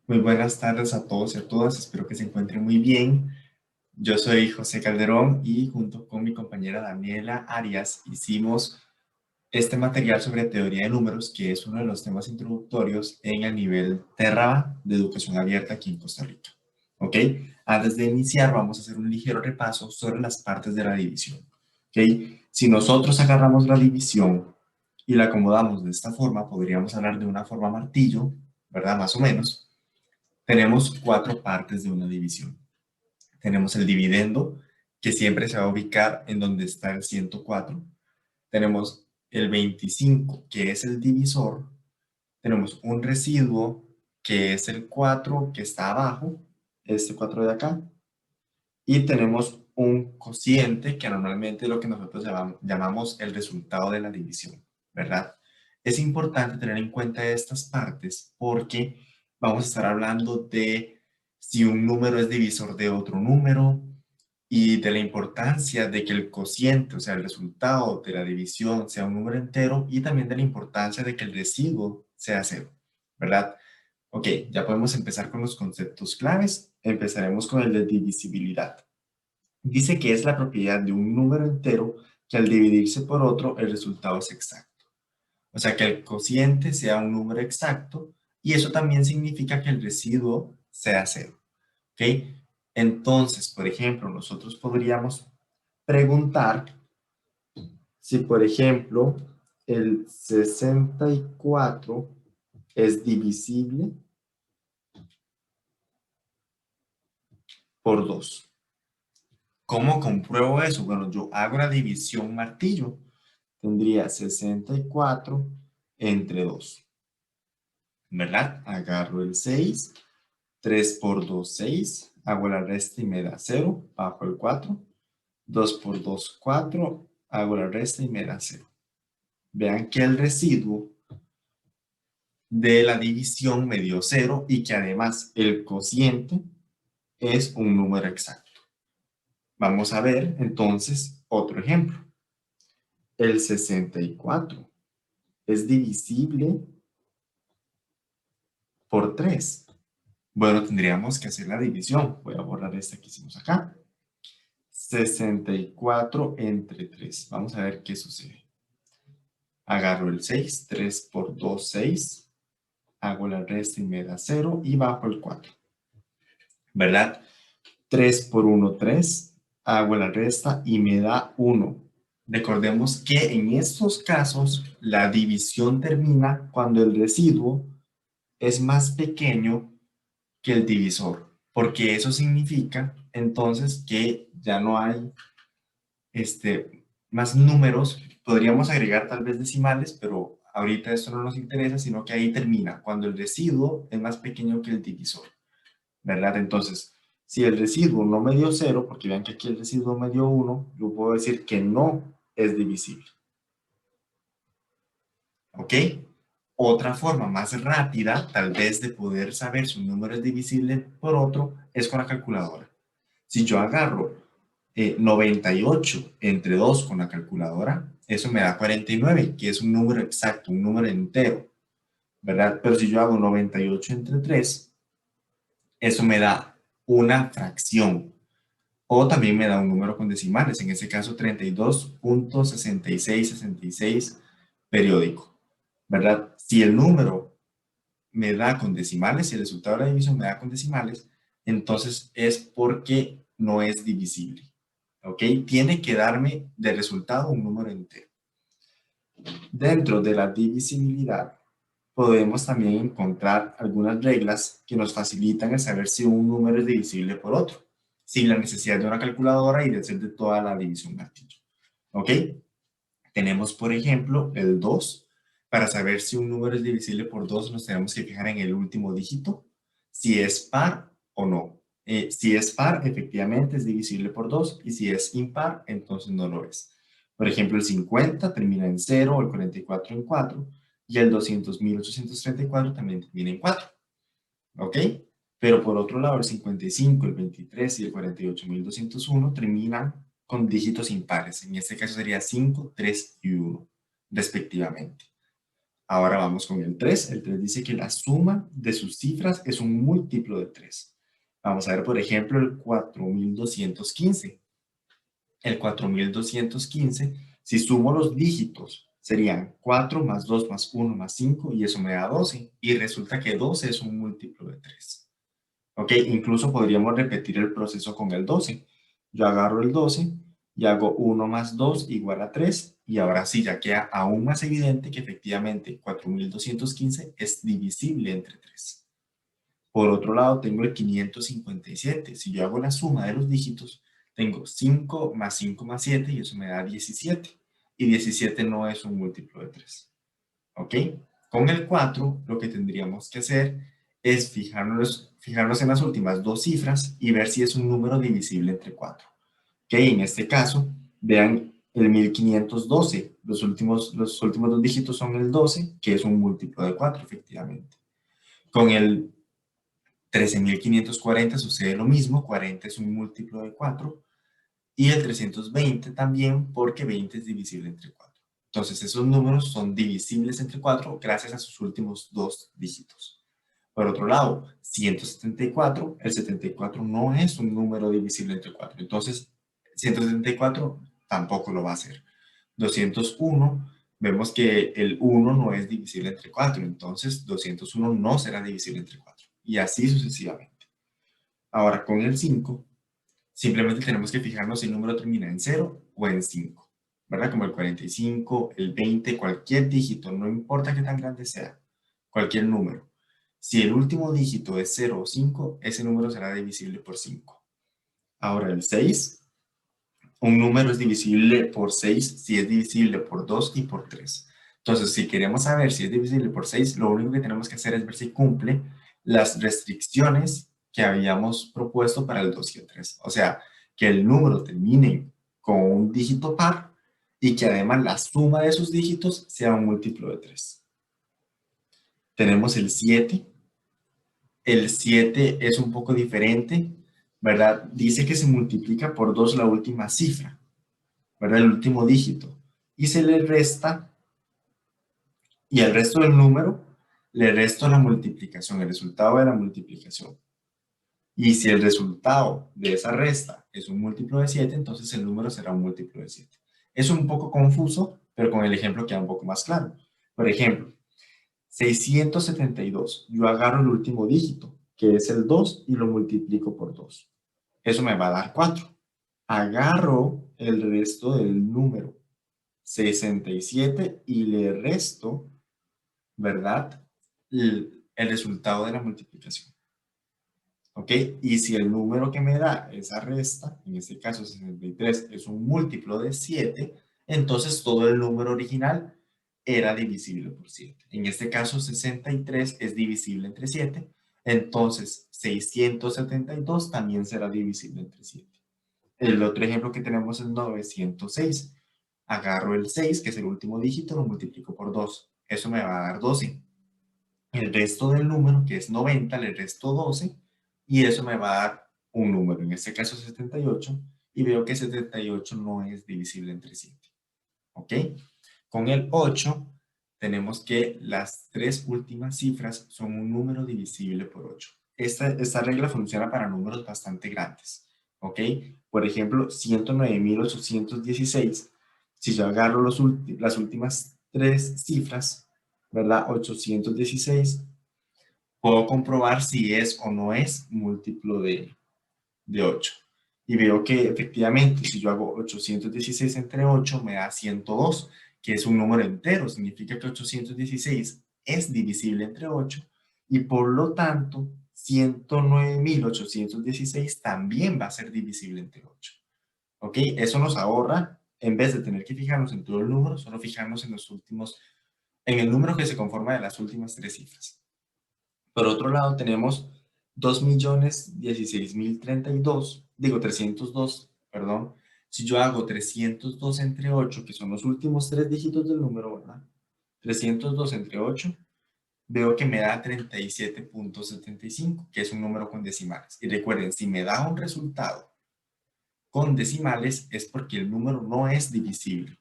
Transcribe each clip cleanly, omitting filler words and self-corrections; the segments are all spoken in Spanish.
Muy buenas tardes a todos y a todas, espero que se encuentren muy bien. Yo soy José Calderón y junto con mi compañera Daniela Arias hicimos este material sobre teoría de números, que es uno de los temas introductorios en el nivel Terra de educación abierta aquí en Costa Rica. ¿Ok? Antes de iniciar vamos a hacer un ligero repaso sobre las partes de la división. ¿Ok? Si nosotros agarramos la división y la acomodamos de esta forma, podríamos hablar de una forma martillo, ¿verdad? Más o menos. Tenemos cuatro partes de una división. Tenemos el dividendo, que siempre se va a ubicar en donde está el 104. Tenemos el 25, que es el divisor. Tenemos un residuo, que es el 4, que está abajo, este 4 de acá. Y tenemos un cociente, que normalmente es lo que nosotros llamamos el resultado de la división, ¿verdad? Es importante tener en cuenta estas partes porque vamos a estar hablando de si un número es divisor de otro número y de la importancia de que el cociente, o sea, el resultado de la división sea un número entero, y también de la importancia de que el residuo sea cero, ¿verdad? Ok, ya podemos empezar con los conceptos claves. Empezaremos con el de divisibilidad. Dice que es la propiedad de un número entero que al dividirse por otro el resultado es exacto. O sea, que el cociente sea un número exacto, y eso también significa que el residuo sea cero. ¿Ok? Entonces, por ejemplo, nosotros podríamos preguntar si, por ejemplo, el 64 es divisible por 2. ¿Cómo compruebo eso? Bueno, yo hago la división martillo. Tendría 64 entre 2, ¿verdad? Agarro el 6, 3 por 2, 6, hago la resta y me da 0, bajo el 4, 2 por 2, 4, hago la resta y me da 0. Vean que el residuo de la división me dio 0 y que además el cociente es un número exacto. Vamos a ver entonces otro ejemplo. El 64 es divisible por 3. Bueno, tendríamos que hacer la división. Voy a borrar esta que hicimos acá. 64 entre 3. Vamos a ver qué sucede. Agarro el 6, 3 por 2, 6. Hago la resta y me da 0 y bajo el 4. ¿Verdad? 3 por 1, 3. Hago la resta y me da 1. Recordemos que en estos casos la división termina cuando el residuo es más pequeño que el divisor, porque eso significa entonces que ya no hay más números. Podríamos agregar tal vez decimales, pero ahorita esto no nos interesa, sino que ahí termina, cuando el residuo es más pequeño que el divisor, ¿verdad? Entonces, si el residuo no me dio 0, porque vean que aquí el residuo me dio 1, yo puedo decir que no es divisible, ¿ok? Otra forma más rápida, tal vez, de poder saber si un número es divisible por otro, es con la calculadora. Si yo agarro 98 entre 2 con la calculadora, eso me da 49, que es un número exacto, un número entero, ¿verdad? Pero si yo hago 98 entre 3, eso me da una fracción. O también me da un número con decimales, en este caso 32.6666 periódico, ¿verdad? Si el número me da con decimales, si el resultado de la división me da con decimales, entonces es porque no es divisible. ¿Ok? Tiene que darme de resultado un número entero. Dentro de la divisibilidad podemos también encontrar algunas reglas que nos facilitan el saber si un número es divisible por otro, sin la necesidad de una calculadora y de hacer de toda la división martillo. ¿Ok? Tenemos, por ejemplo, el 2. Para saber si un número es divisible por 2, nos tenemos que fijar en el último dígito, si es par o no. Si es par, efectivamente es divisible por 2, y si es impar, entonces no lo es. Por ejemplo, el 50 termina en 0, el 44 en 4, y el 200.834 también termina en 4. ¿Ok? Pero por otro lado, el 55, el 23 y el 48.201 terminan con dígitos impares. En este caso sería 5, 3 y 1, respectivamente. Ahora vamos con el 3. El 3 dice que la suma de sus cifras es un múltiplo de 3. Vamos a ver, por ejemplo, el 4215. El 4215, si sumo los dígitos, serían 4 más 2 más 1 más 5 y eso me da 12. Y resulta que 12 es un múltiplo de 3. ¿Ok? Incluso podríamos repetir el proceso con el 12. Yo agarro el 12 y hago 1 más 2 igual a 3. Y ahora sí, ya queda aún más evidente que efectivamente 4215 es divisible entre 3. Por otro lado, tengo el 557. Si yo hago la suma de los dígitos, tengo 5 más 5 más 7 y eso me da 17. Y 17 no es un múltiplo de 3. ¿Ok? Con el 4, lo que tendríamos que hacer es fijarnos en las últimas dos cifras y ver si es un número divisible entre 4. ¿Ok? En este caso, vean el 1512. Los últimos dos dígitos son el 12, que es un múltiplo de 4, efectivamente. Con el 13.540 sucede lo mismo, 40 es un múltiplo de 4, y el 320 también, porque 20 es divisible entre 4. Entonces, esos números son divisibles entre 4 gracias a sus últimos dos dígitos. Por otro lado, 174, el 74 no es un número divisible entre 4. Entonces, 174 tampoco lo va a hacer. 201, vemos que el 1 no es divisible entre 4. Entonces, 201 no será divisible entre 4. Y así sucesivamente. Ahora, con el 5, simplemente tenemos que fijarnos si el número termina en 0 o en 5, ¿verdad? Como el 45, el 20, cualquier dígito, no importa qué tan grande sea, cualquier número. Si el último dígito es 0 o 5, ese número será divisible por 5. Ahora el 6, un número es divisible por 6 si es divisible por 2 y por 3. Entonces, si queremos saber si es divisible por 6, lo único que tenemos que hacer es ver si cumple las restricciones que habíamos propuesto para el 2 y el 3. O sea, que el número termine con un dígito par y que además la suma de sus dígitos sea un múltiplo de 3. Tenemos el 7. El 7 es un poco diferente, ¿verdad? Dice que se multiplica por 2 la última cifra, ¿verdad? El último dígito. Y se le resta, y el resto del número, le resto la multiplicación, el resultado de la multiplicación. Y si el resultado de esa resta es un múltiplo de 7, entonces el número será un múltiplo de 7. Es un poco confuso, pero con el ejemplo queda un poco más claro. Por ejemplo, 672. Yo agarro el último dígito, que es el 2, y lo multiplico por 2. Eso me va a dar 4. Agarro el resto del número 67 y le resto, ¿verdad? El resultado de la multiplicación. ¿Ok? Y si el número que me da esa resta, en este caso 63, es un múltiplo de 7, entonces todo el número original era divisible por 7. En este caso 63 es divisible entre 7, entonces 672 también será divisible entre 7. El otro ejemplo que tenemos es 906. Agarro el 6, que es el último dígito, lo multiplico por 2. Eso me va a dar 12. El resto del número, que es 90, le resto 12 y eso me va a dar un número, en este caso 78, y veo que 78 no es divisible entre 7. ¿Ok? Con el 8 tenemos que las tres últimas cifras son un número divisible por 8. Esta regla funciona para números bastante grandes. ¿Ok? Por ejemplo, 109.816. Si yo agarro las últimas tres cifras, ¿verdad? 816, puedo comprobar si es o no es múltiplo de 8. Y veo que efectivamente, si yo hago 816 entre 8, me da 102, que es un número entero. Significa que 816 es divisible entre 8 y por lo tanto 109.816 también va a ser divisible entre 8. ¿Ok? Eso nos ahorra, en vez de tener que fijarnos en todo el número, solo fijarnos en el número que se conforma de las últimas tres cifras. Por otro lado, tenemos 302, perdón. Si yo hago 302 entre 8, que son los últimos tres dígitos del número, ¿verdad? 302 entre 8, veo que me da 37.75, que es un número con decimales. Y recuerden, si me da un resultado con decimales, es porque el número no es divisible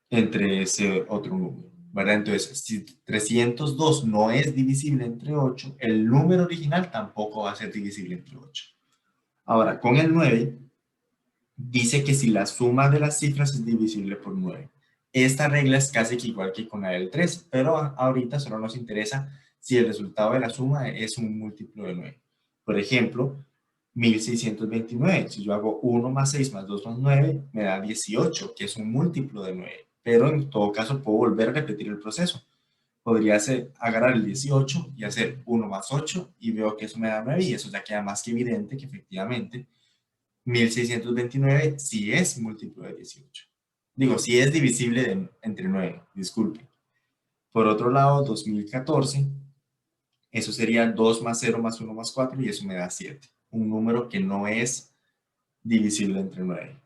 entre ese otro número. ¿verdad? Entonces, si 302 no es divisible entre 8, el número original tampoco va a ser divisible entre 8. Ahora, con el 9, dice que si la suma de las cifras es divisible por 9. Esta regla es casi que igual que con la del 3, pero ahorita solo nos interesa si el resultado de la suma es un múltiplo de 9. Por ejemplo, 1629. Si yo hago 1 más 6 más 2 más 9, me da 18, que es un múltiplo de 9. Pero en todo caso puedo volver a repetir el proceso. Podría agarrar el 18 y hacer 1 más 8 y veo que eso me da 9 y eso ya queda más que evidente que efectivamente 1629 sí es múltiplo de 18. Digo, sí es divisible entre 9, disculpe. Por otro lado, 2014, eso sería 2 más 0 más 1 más 4 y eso me da 7. Un número que no es divisible entre 9.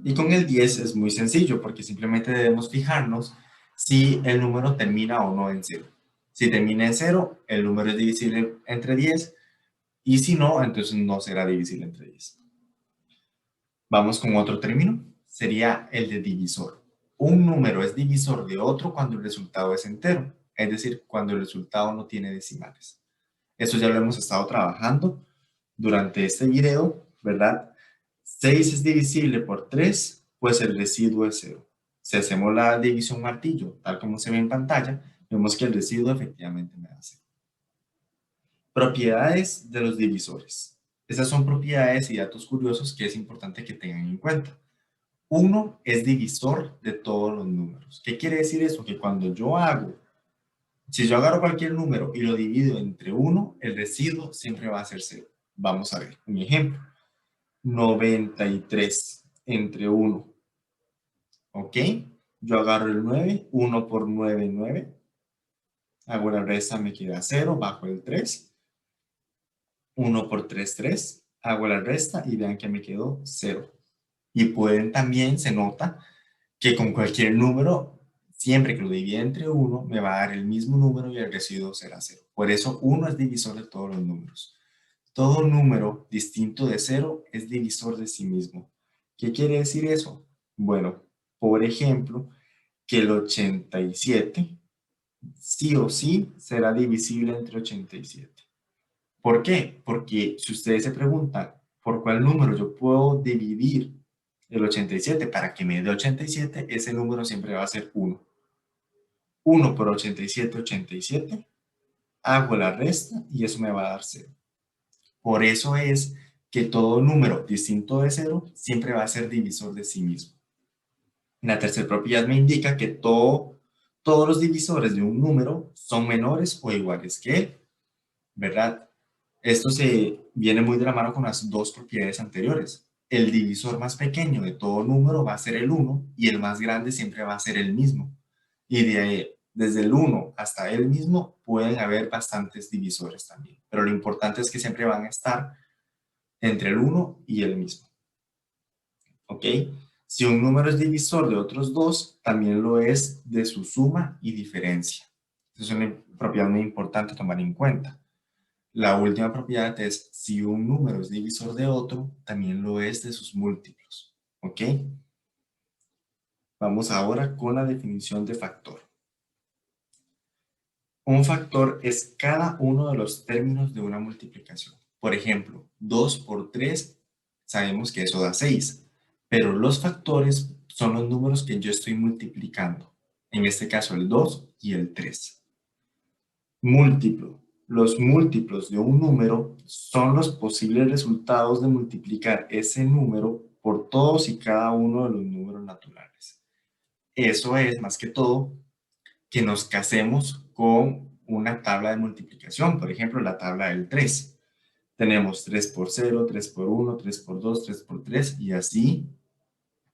Y con el 10 es muy sencillo porque simplemente debemos fijarnos si el número termina o no en 0. Si termina en 0, el número es divisible entre 10 y si no, entonces no será divisible entre 10. Vamos con otro término, sería el de divisor. Un número es divisor de otro cuando el resultado es entero, es decir, cuando el resultado no tiene decimales. Eso ya lo hemos estado trabajando durante este video, ¿verdad? 6 es divisible por 3, pues el residuo es 0. Si hacemos la división martillo, tal como se ve en pantalla, vemos que el residuo efectivamente me da 0. Propiedades de los divisores. Esas son propiedades y datos curiosos que es importante que tengan en cuenta. 1 es divisor de todos los números. ¿Qué quiere decir eso? Que cuando si yo agarro cualquier número y lo divido entre 1, el residuo siempre va a ser 0. Vamos a ver un ejemplo. 93 entre 1. ¿Ok? Yo agarro el 9, 1 por 9, 9. Hago la resta, me queda 0, bajo el 3. 1 por 3, 3. Hago la resta y vean que me quedó 0. Y pueden también, se nota, que con cualquier número, siempre que lo divida entre 1, me va a dar el mismo número y el residuo será 0. Por eso 1 es divisor de todos los números. Todo número distinto de 0 es divisor de sí mismo. ¿Qué quiere decir eso? Bueno, por ejemplo, que el 87 sí o sí será divisible entre 87. ¿Por qué? Porque si ustedes se preguntan por cuál número yo puedo dividir el 87 para que me dé 87, ese número siempre va a ser 1. 1 por 87, 87. Hago la resta y eso me va a dar 0. Por eso es que todo número distinto de 0 siempre va a ser divisor de sí mismo. La tercera propiedad me indica que todos los divisores de un número son menores o iguales que él, ¿verdad? Esto se viene muy de la mano con las dos propiedades anteriores. El divisor más pequeño de todo número va a ser el 1 y el más grande siempre va a ser el mismo. Y desde el 1 hasta el mismo pueden haber bastantes divisores también. Pero lo importante es que siempre van a estar entre el 1 y el mismo. ¿Ok? Si un número es divisor de otros dos, también lo es de su suma y diferencia. Esa es una propiedad muy importante a tomar en cuenta. La última propiedad es, si un número es divisor de otro, también lo es de sus múltiplos. ¿Ok? Vamos ahora con la definición de factor. Un factor es cada uno de los términos de una multiplicación. Por ejemplo, 2 por 3, sabemos que eso da 6. Pero los factores son los números que yo estoy multiplicando. En este caso, el 2 y el 3. Múltiplo. Los múltiplos de un número son los posibles resultados de multiplicar ese número por todos y cada uno de los números naturales. Eso es, más que todo, que nos casemos con una tabla de multiplicación. Por ejemplo, la tabla del 3. Tenemos 3 por 0, 3 por 1, 3 por 2, 3 por 3 y así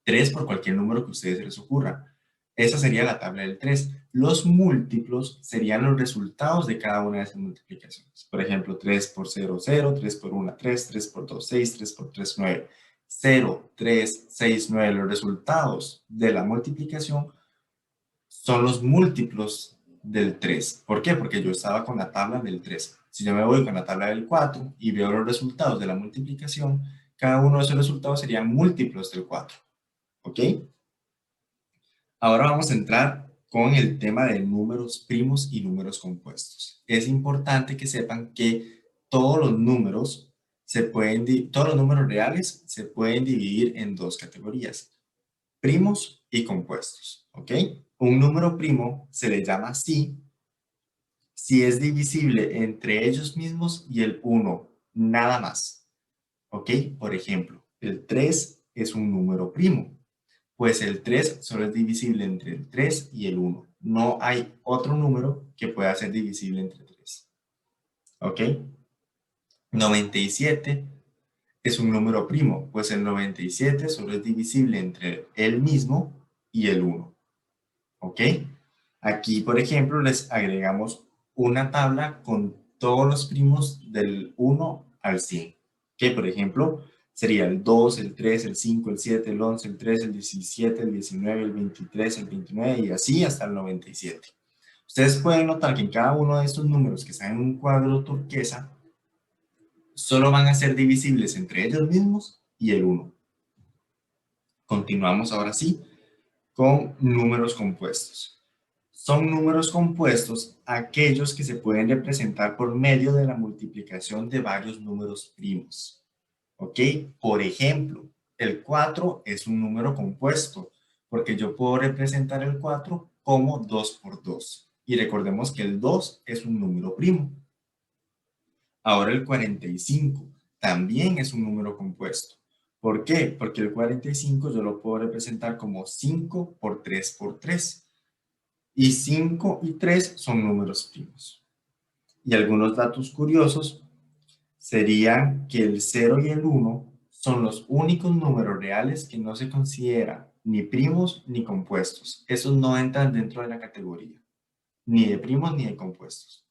3 por cualquier número que a ustedes les ocurra. Esa sería la tabla del 3. Los múltiplos serían los resultados de cada una de esas multiplicaciones. Por ejemplo, 3 por 0, 0, 3 por 1, 3, 3 por 2, 6, 3 por 3, 9. 0, 3, 6, 9. Los resultados de la multiplicación son los múltiplos del 3. ¿Por qué? Porque yo estaba con la tabla del 3. Si yo me voy con la tabla del 4 y veo los resultados de la multiplicación, cada uno de esos resultados serían múltiplos del 4. ¿Ok? Ahora vamos a entrar con el tema de números primos y números compuestos. Es importante que sepan que todos los números todos los números reales se pueden dividir en dos categorías: primos y compuestos, ¿ok? Un número primo se le llama así si es divisible entre ellos mismos y el uno, nada más, ¿ok? Por ejemplo, el 3 es un número primo, pues el 3 solo es divisible entre el 3 y el uno. No hay otro número que pueda ser divisible entre 3, ¿ok? 97 es un número primo, pues el 97 solo es divisible entre él mismo y el uno, ¿ok? Aquí, por ejemplo, les agregamos una tabla con todos los primos del 1 al 100, que por ejemplo sería el 2, el 3, el 5, el 7, el 11, el 13, el 17, el 19, el 23, el 29 y así hasta el 97. Ustedes pueden notar que en cada uno de estos números que están en un cuadro turquesa, solo van a ser divisibles entre ellos mismos y el 1. Continuamos ahora sí con números compuestos. Son números compuestos aquellos que se pueden representar por medio de la multiplicación de varios números primos. ¿Ok? Por ejemplo, el 4 es un número compuesto, porque yo puedo representar el 4 como 2 por 2. Y recordemos que el 2 es un número primo. Ahora el 45 también es un número compuesto. ¿Por qué? Porque el 45 yo lo puedo representar como 5 por 3 por 3. Y 5 y 3 son números primos. Y algunos datos curiosos serían que el 0 y el 1 son los únicos números reales que no se consideran ni primos ni compuestos. Esos no entran dentro de la categoría, ni de primos ni de compuestos.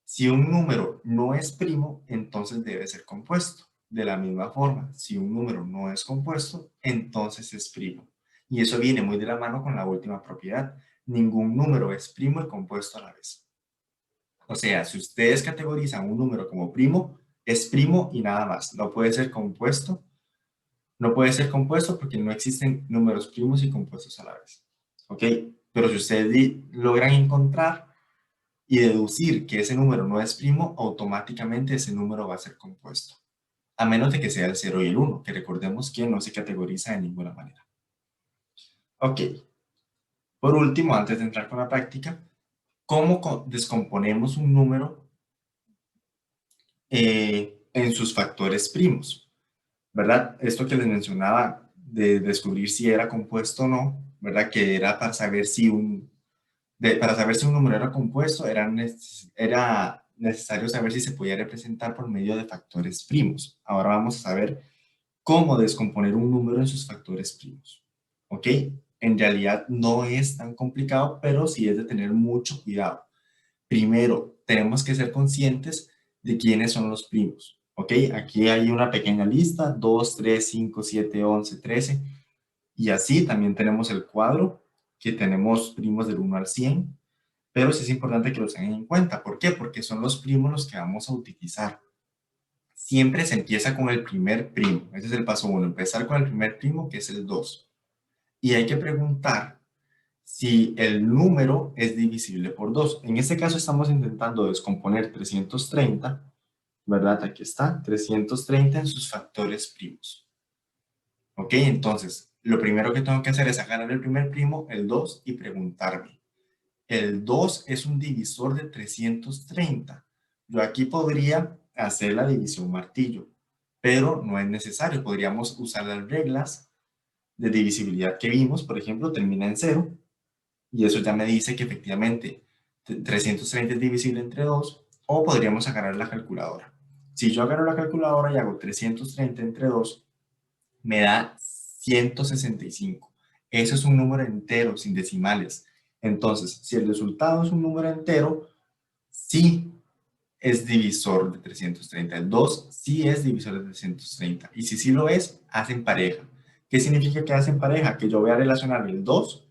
Si un número no es primo, entonces debe ser compuesto. De la misma forma, si un número no es compuesto, entonces es primo. Y eso viene muy de la mano con la última propiedad. Ningún número es primo y compuesto a la vez. O sea, si ustedes categorizan un número como primo, es primo y nada más. No puede ser compuesto. No puede ser compuesto porque no existen números primos y compuestos a la vez. ¿Ok? Pero si ustedes logran encontrar y deducir que ese número no es primo, automáticamente ese número va a ser compuesto. A menos de que sea el 0 y el 1, que recordemos que no se categoriza de ninguna manera. Ok. Por último, antes de entrar con la práctica, ¿cómo descomponemos un número en sus factores primos? ¿Verdad? Esto que les mencionaba de descubrir si era compuesto o no, ¿verdad? Que era para saber si para saber si un número era compuesto, era necesario saber si se podía representar por medio de factores primos. Ahora vamos a saber cómo descomponer un número en sus factores primos. ¿Ok? En realidad no es tan complicado, pero sí es de tener mucho cuidado. Primero, tenemos que ser conscientes de quiénes son los primos. ¿Ok? Aquí hay una pequeña lista: 2, 3, 5, 7, 11, 13. Y así también tenemos el cuadro, que tenemos primos del 1 al 100. Pero sí es importante que los tengan en cuenta. ¿Por qué? Porque son los primos los que vamos a utilizar. Siempre se empieza con el primer primo. Ese es el paso 1, empezar con el primer primo, que es el 2. Y hay que preguntar si el número es divisible por 2. En este caso estamos intentando descomponer 330, ¿verdad? Aquí está, 330 en sus factores primos. ¿Ok? Entonces, lo primero que tengo que hacer es agarrar el primer primo, el 2, y preguntarme: ¿el 2 es un divisor de 330? Yo aquí podría hacer la división martillo, pero no es necesario. Podríamos usar las reglas de divisibilidad que vimos. Por ejemplo, termina en 0, y eso ya me dice que efectivamente 330 es divisible entre 2, o podríamos agarrar la calculadora. Si yo agarro la calculadora y hago 330 entre 2, me da 165. Eso es un número entero, sin decimales. Entonces, si el resultado es un número entero, sí es divisor de 330. El 2 sí es divisor de 330. Y si sí lo es, hacen pareja. ¿Qué significa que hacen pareja? Que yo voy a relacionar el 2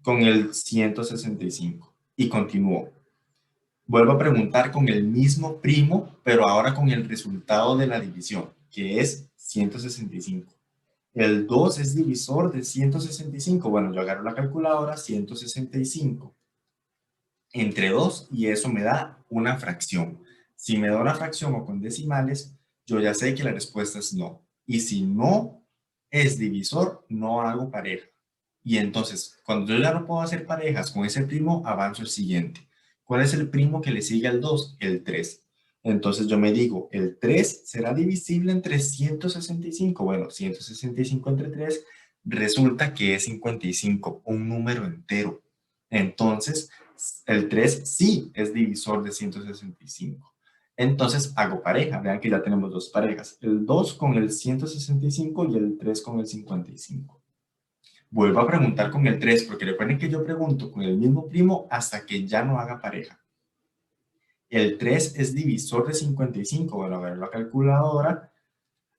con el 165. Y continúo. Vuelvo a preguntar con el mismo primo, pero ahora con el resultado de la división, que es 165. El 2 es divisor de 165. Bueno, yo agarro la calculadora, 165 entre 2 y eso me da una fracción. Si me da una fracción o con decimales, yo ya sé que la respuesta es no. Y si no es divisor, no hago pareja. Y entonces, cuando yo ya no puedo hacer parejas con ese primo, avanzo el siguiente. ¿Cuál es el primo que le sigue al 2? El 3. Entonces yo me digo, el 3 será divisible entre 165. Bueno, 165 entre 3 resulta que es 55, un número entero. Entonces, el 3 sí es divisor de 165. Entonces hago pareja. Vean que ya tenemos dos parejas. El 2 con el 165 y el 3 con el 55. Vuelvo a preguntar con el 3 porque recuerden que yo pregunto con el mismo primo hasta que ya no haga pareja. El 3 es divisor de 55. Bueno, a ver la calculadora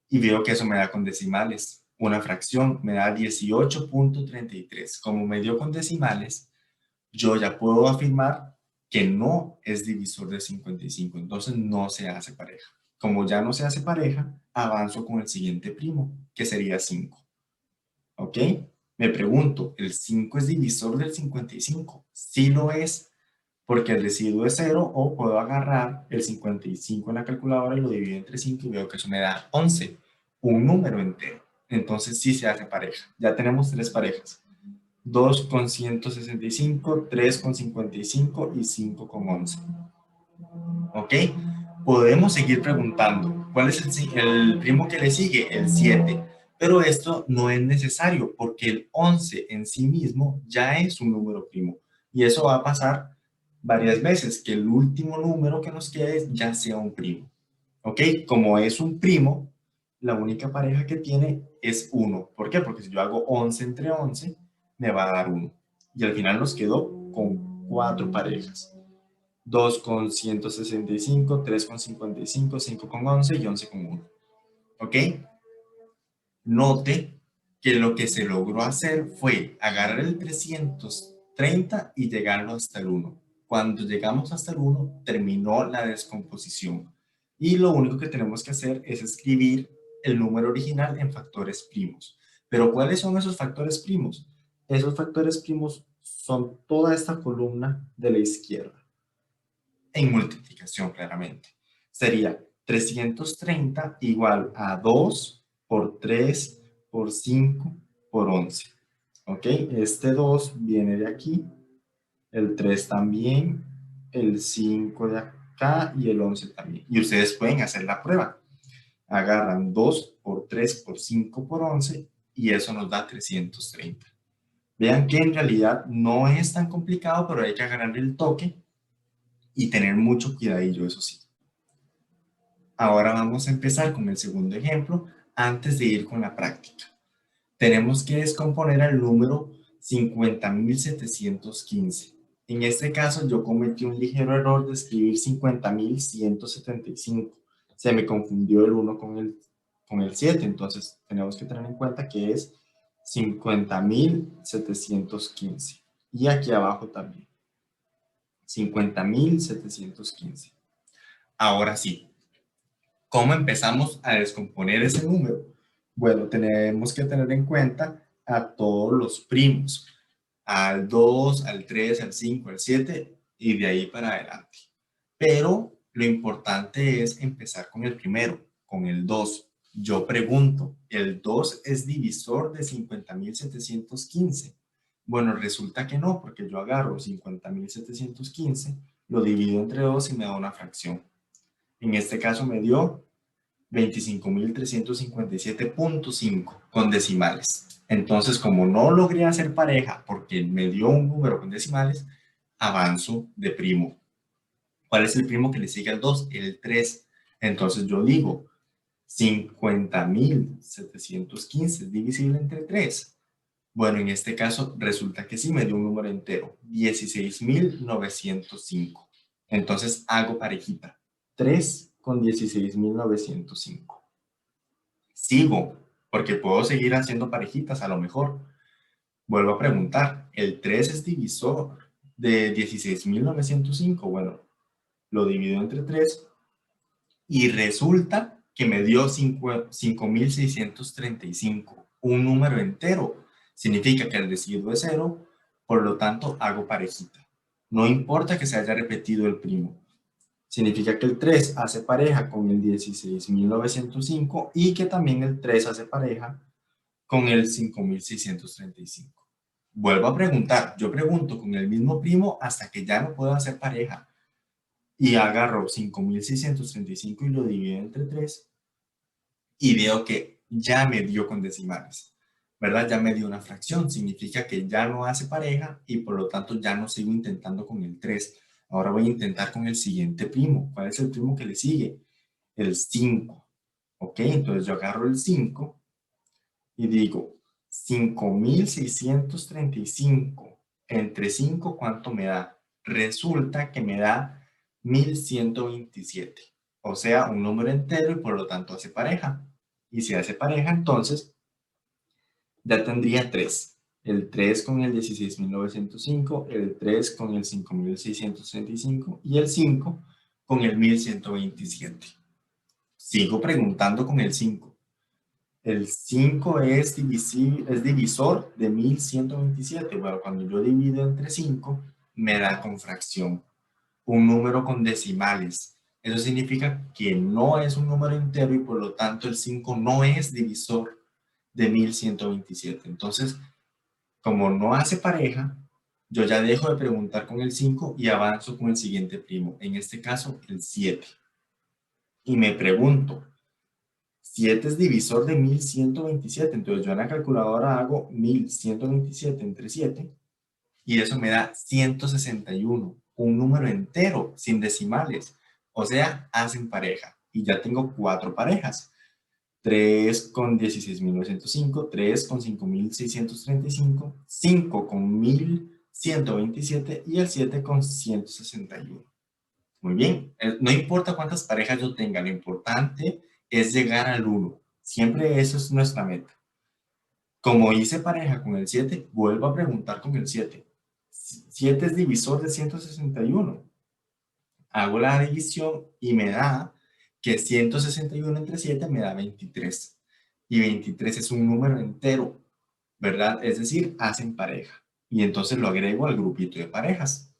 y veo que eso me da con decimales. Una fracción me da 18.33. Como me dio con decimales, yo ya puedo afirmar que no es divisor de 55, entonces no se hace pareja. Como ya no se hace pareja, avanzo con el siguiente primo, que sería 5. ¿Ok? Me pregunto, ¿el 5 es divisor del 55? Sí lo es, porque el residuo es 0, o puedo agarrar el 55 en la calculadora y lo divido entre 5 y veo que eso me da 11, un número entero. Entonces sí se hace pareja. Ya tenemos tres parejas. 2 con 165, 3 con 55 y 5 con 11. ¿Ok? Podemos seguir preguntando. ¿Cuál es el primo que le sigue? El 7. Pero esto no es necesario porque el 11 en sí mismo ya es un número primo. Y eso va a pasar varias veces, que el último número que nos quede ya sea un primo. ¿Ok? Como es un primo, la única pareja que tiene es 1. ¿Por qué? Porque si yo hago 11 entre 11, me va a dar 1. Y al final nos quedó con 4 parejas. 2 con 165, 3 con 55, 5 con 11 y 11 con 1. ¿Ok? Note que lo que se logró hacer fue agarrar el 330 y llegarlo hasta el 1. Cuando llegamos hasta el 1, terminó la descomposición. Y lo único que tenemos que hacer es escribir el número original en factores primos. Pero ¿cuáles son esos factores primos? Esos factores primos son toda esta columna de la izquierda, en multiplicación claramente. Sería 330 igual a 2 por 3 por 5 por 11. ¿Ok? Este 2 viene de aquí, el 3 también, el 5 de acá y el 11 también. Y ustedes pueden hacer la prueba. Agarran 2 por 3 por 5 por 11 y eso nos da 330. Vean que en realidad no es tan complicado, pero hay que agarrar el toque y tener mucho cuidadillo, eso sí. Ahora vamos a empezar con el segundo ejemplo antes de ir con la práctica. Tenemos que descomponer al número 50.715. En este caso yo cometí un ligero error de escribir 50.175. Se me confundió el 1 con el 7, entonces tenemos que tener en cuenta que es 50.715. Y aquí abajo también, 50.715. Ahora sí, ¿cómo empezamos a descomponer ese número? Bueno, tenemos que tener en cuenta a todos los primos, al 2, al 3, al 5, al 7 y de ahí para adelante. Pero lo importante es empezar con el primero, con el 2. Yo pregunto, ¿el 2 es divisor de 50.715? Bueno, resulta que no, porque yo agarro 50.715, lo divido entre 2 y me da una fracción. En este caso me dio 25.357.5 con decimales. Entonces, como no logré hacer pareja porque me dio un número con decimales, avanzo de primo. ¿Cuál es el primo que le sigue al 2? El 3. Entonces yo digo, 50.715 es divisible entre 3. Bueno, en este caso resulta que sí me dio un número entero, 16.905. Entonces hago parejita. 3 con 16.905. Sigo, porque puedo seguir haciendo parejitas a lo mejor. Vuelvo a preguntar, ¿el 3 es divisor de 16.905? Bueno, lo divido entre 3 y resulta que me dio 5.635. un número entero. Significa que el residuo es 0, por lo tanto hago parejita. No importa que se haya repetido el primo. Significa que el 3 hace pareja con el 16.905 y que también el 3 hace pareja con el 5.635. Vuelvo a preguntar, yo pregunto con el mismo primo hasta que ya no puedo hacer pareja. Y agarro 5.635 y lo divido entre 3 y veo que ya me dio con decimales, ¿verdad? Ya me dio una fracción, significa que ya no hace pareja y por lo tanto ya no sigo intentando con el 3. Ahora voy a intentar con el siguiente primo. ¿Cuál es el primo que le sigue? El 5. ¿Ok? Entonces yo agarro el 5 y digo 5.635 entre 5, ¿cuánto me da? Resulta que me da 1.127. O sea, un número entero y por lo tanto hace pareja. Y si hace pareja, entonces ya tendría 3. El 3 con el 16.905, el 3 con el 5.635 y el 5 con el 1.127. Sigo preguntando con el 5. El 5 es divisor de 1.127. Bueno, cuando yo divido entre 5, me da con fracción. Un número con decimales. Eso significa que no es un número entero y por lo tanto el 5 no es divisor de 1.127. Entonces, como no hace pareja, yo ya dejo de preguntar con el 5 y avanzo con el siguiente primo. En este caso, el 7. Y me pregunto, 7 es divisor de 1.127. Entonces yo en la calculadora hago 1.127 entre 7 y eso me da 161, un número entero, sin decimales. O sea, hacen pareja. Y ya tengo 4 parejas. 3 con 16.905, 3 con 5.635, 5 con 1.127 y el 7 con 161. Muy bien, no importa cuántas parejas yo tenga, lo importante es llegar al 1. Siempre eso es nuestra meta. Como hice pareja con el 7, vuelvo a preguntar con el 7. 7 es divisor de 161. Hago la división y me da que 161 entre 7 me da 23. Y 23 es un número entero, ¿verdad? Es decir, hacen pareja. Y entonces lo agrego al grupito de parejas.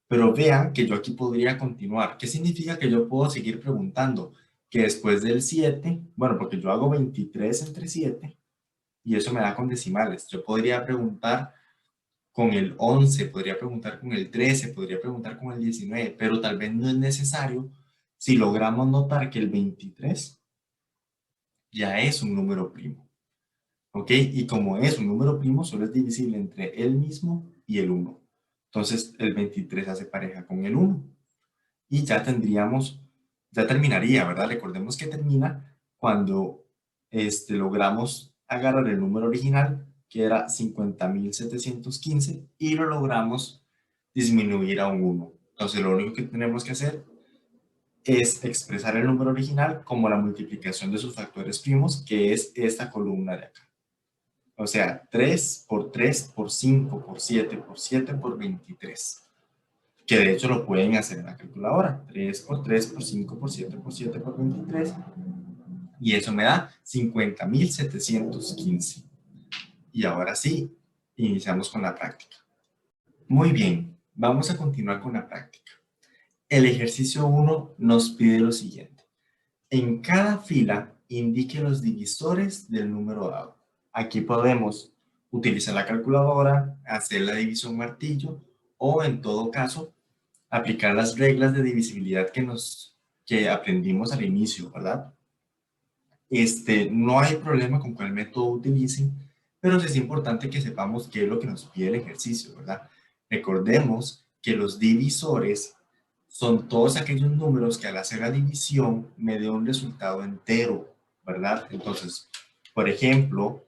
Pero vean que yo aquí podría continuar. ¿Qué significa que yo puedo seguir preguntando? Que después del 7, bueno, porque yo hago 23 entre 7 y eso me da con decimales. Yo podría preguntar con el 11, podría preguntar con el 13, podría preguntar con el 19, pero tal vez no es necesario si logramos notar que el 23 ya es un número primo. ¿Ok? Y como es un número primo, solo es divisible entre él mismo y el 1. Entonces el 23 hace pareja con el 1. Y ya tendríamos, ya terminaría, ¿verdad? Recordemos que termina cuando logramos agarrar el número original, que era 50.715, y lo logramos disminuir a un 1. Entonces lo único que tenemos que hacer es expresar el número original como la multiplicación de sus factores primos, que es esta columna de acá. O sea, 3 por 3 por 5 por 7 por 7 por 23. Que de hecho lo pueden hacer en la calculadora. 3 por 3 por 5 por 7 por 7 por 23. Y eso me da 50.715. Y ahora sí, iniciamos con la práctica. Muy bien, vamos a continuar con la práctica. El ejercicio 1 nos pide lo siguiente. En cada fila indique los divisores del número dado. Aquí podemos utilizar la calculadora, hacer la división martillo o en todo caso aplicar las reglas de divisibilidad que aprendimos al inicio, ¿verdad? No hay problema con cuál método utilicen, pero sí es importante que sepamos qué es lo que nos pide el ejercicio, ¿verdad? Recordemos que los divisores son todos aquellos números que al hacer la división me dé un resultado entero, ¿verdad? Entonces, por ejemplo,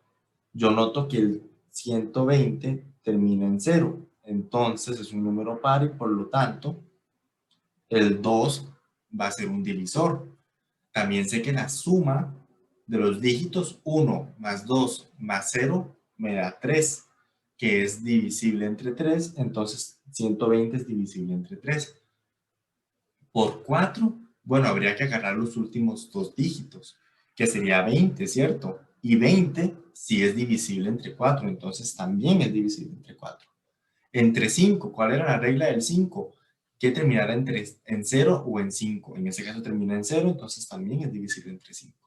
yo noto que el 120 termina en 0, entonces es un número par y por lo tanto el 2 va a ser un divisor. También sé que la suma de los dígitos 1 más 2 más 0 me da 3, que es divisible entre 3, entonces 120 es divisible entre 3. Por 4, bueno, habría que agarrar los últimos dos dígitos, que sería 20, ¿cierto? Y 20 sí es divisible entre 4, entonces también es divisible entre 4. Entre 5, ¿cuál era la regla del 5? Que terminara en 0 o en 5. En este caso termina en 0, entonces también es divisible entre 5.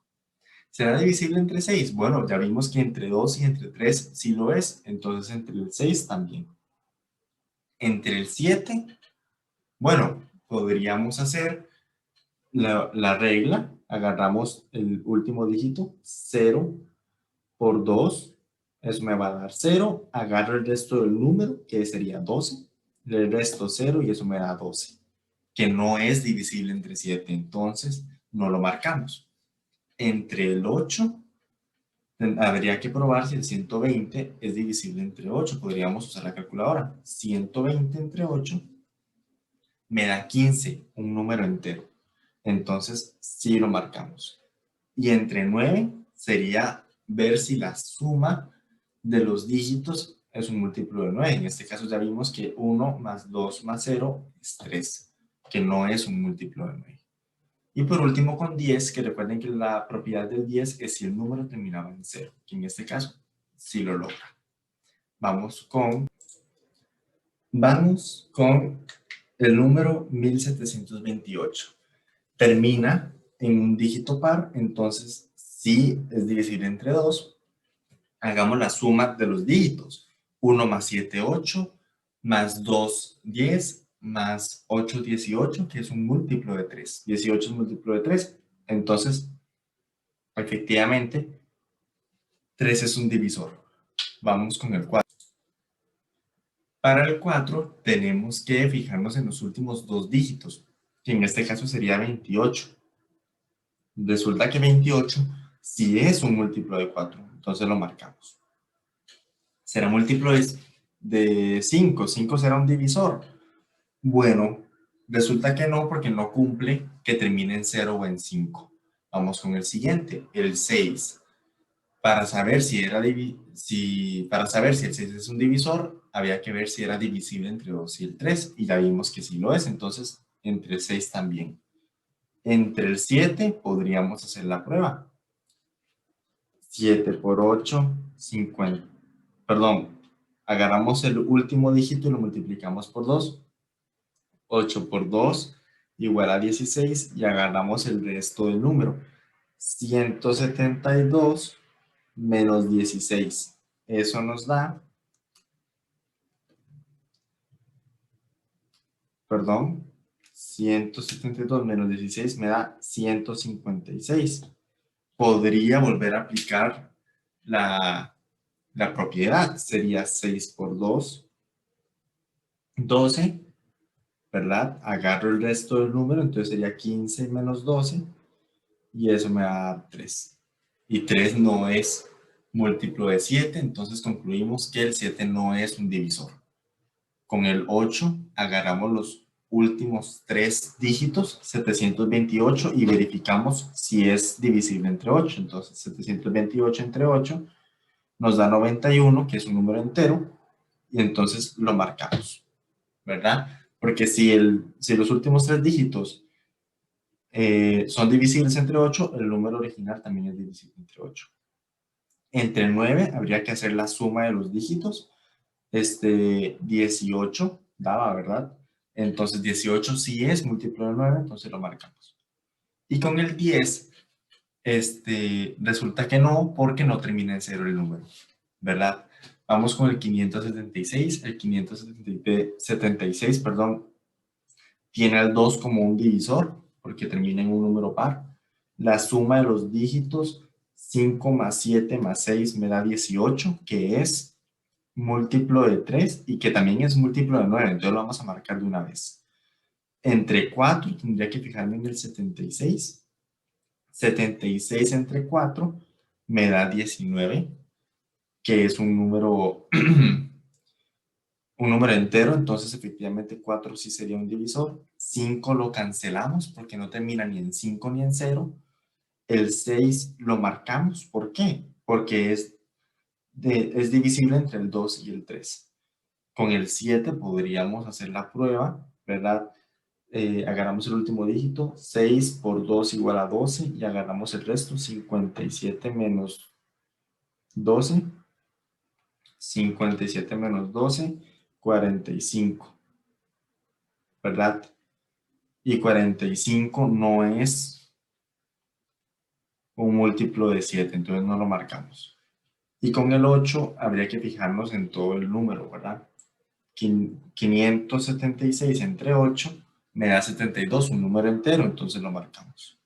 ¿Será divisible entre 6? Bueno, ya vimos que entre 2 y entre 3 sí lo es, entonces entre el 6 también. Entre el 7, bueno, podríamos hacer la regla, agarramos el último dígito, 0 por 2, eso me va a dar 0, agarro el resto del número, que sería 12, le resto 0 y eso me da 12, que no es divisible entre 7, entonces no lo marcamos. Entre el 8, habría que probar si el 120 es divisible entre 8, podríamos usar la calculadora. 120 entre 8 me da 15, un número entero. Entonces, sí lo marcamos. Y entre 9 sería ver si la suma de los dígitos es un múltiplo de 9. En este caso ya vimos que 1 más 2 más 0 es 3, que no es un múltiplo de 9. Y por último con 10, que recuerden que la propiedad del 10 es si el número terminaba en 0, que en este caso sí lo logra. Vamos con el número 1728. Termina en un dígito par, entonces sí es divisible entre 2. Hagamos la suma de los dígitos. 1 más 7, 8, más 2, 10, más 8, 18, que es un múltiplo de 3. 18 es múltiplo de 3. Entonces, efectivamente, 3 es un divisor. Vamos con el 4. Para el 4 tenemos que fijarnos en los últimos dos dígitos, que en este caso sería 28. Resulta que 28 sí es un múltiplo de 4, entonces lo marcamos. ¿Será múltiplo de 5? ¿5 será un divisor? Bueno, resulta que no, porque no cumple que termine en 0 o en 5. Vamos con el siguiente, el 6. Para saber si para saber si el 6 es un divisor, había que ver si era divisible entre 2 y el 3, y ya vimos que sí lo es, entonces entre el 6 también. Entre el 7 podríamos hacer la prueba. 7 por 8, 50. Perdón, agarramos el último dígito y lo multiplicamos por 2. 8 por 2 igual a 16 y agarramos el resto del número. 172 menos 16. Eso nos da, perdón, 172 menos 16 me da 156. Podría volver a aplicar la propiedad. Sería 6 por 2, 12, ¿verdad? Agarro el resto del número, entonces sería 15 menos 12 y eso me da 3. Y 3 no es múltiplo de 7, entonces concluimos que el 7 no es un divisor. Con el 8 agarramos los últimos tres dígitos, 728, y verificamos si es divisible entre 8. Entonces 728 entre 8 nos da 91, que es un número entero, y entonces lo marcamos, ¿verdad? Porque si los últimos tres dígitos son divisibles entre 8, el número original también es divisible entre 8. Entre 9 habría que hacer la suma de los dígitos. 18 daba, ¿verdad? Entonces 18 sí es múltiplo de 9, entonces lo marcamos. Y con el 10, resulta que no, porque no termina en 0 el número, ¿verdad? Vamos con el 576. El 576, perdón, tiene al 2 como un divisor, porque termina en un número par. La suma de los dígitos, 5 más 7 más 6 me da 18, que es múltiplo de 3 y que también es múltiplo de 9, entonces lo vamos a marcar de una vez. Entre 4 tendría que fijarme en el 76. 76 entre 4 me da 19, que es un número un número entero, entonces efectivamente 4 sí sería un divisor. 5 lo cancelamos porque no termina ni en 5 ni en 0. El 6 lo marcamos, ¿por qué? Porque es divisible entre el 2 y el 3. Con el 7 podríamos hacer la prueba, ¿verdad? Agarramos el último dígito, 6 por 2 igual a 12, y agarramos el resto, 57 menos 12, 57 menos 12, 45, ¿verdad? Y 45 no es un múltiplo de 7, entonces no lo marcamos. Y con el 8 habría que fijarnos en todo el número, ¿verdad? 576 entre 8 me da 72, un número entero, entonces lo marcamos.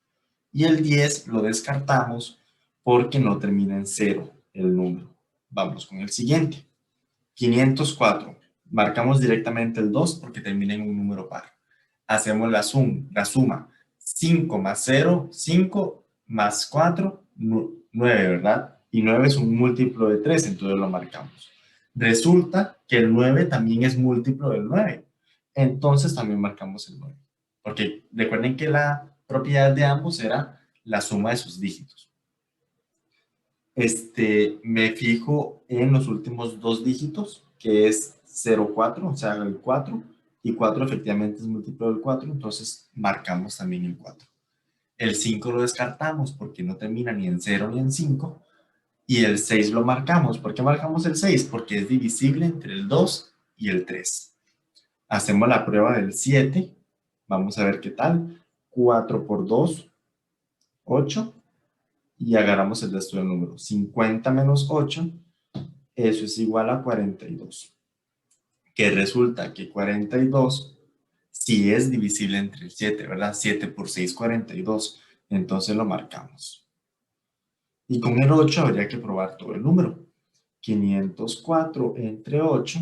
Y el 10 lo descartamos porque no termina en 0 el número. Vamos con el siguiente. 504. Marcamos directamente el 2 porque termina en un número par. Hacemos la suma. 5 más 0, 5 más 4, 9, ¿verdad? Y 9 es un múltiplo de 3, entonces lo marcamos. Resulta que el 9 también es múltiplo del 9. Entonces también marcamos el 9. Porque recuerden que la propiedad de ambos era la suma de sus dígitos. Me fijo en los últimos dos dígitos, que es 0,4, o sea, el 4, y 4 efectivamente es múltiplo del 4, entonces marcamos también el 4. El 5 lo descartamos porque no termina ni en 0 ni en 5, y el 6 lo marcamos. ¿Por qué marcamos el 6? Porque es divisible entre el 2 y el 3. Hacemos la prueba del 7, vamos a ver qué tal. 4 por 2, 8, y agarramos el resto del número. 50 menos 8, eso es igual a 42. Que resulta que 42 sí es divisible entre el 7, ¿verdad? 7 por 6, 42. Entonces lo marcamos. Y con el 8 habría que probar todo el número. 504 entre 8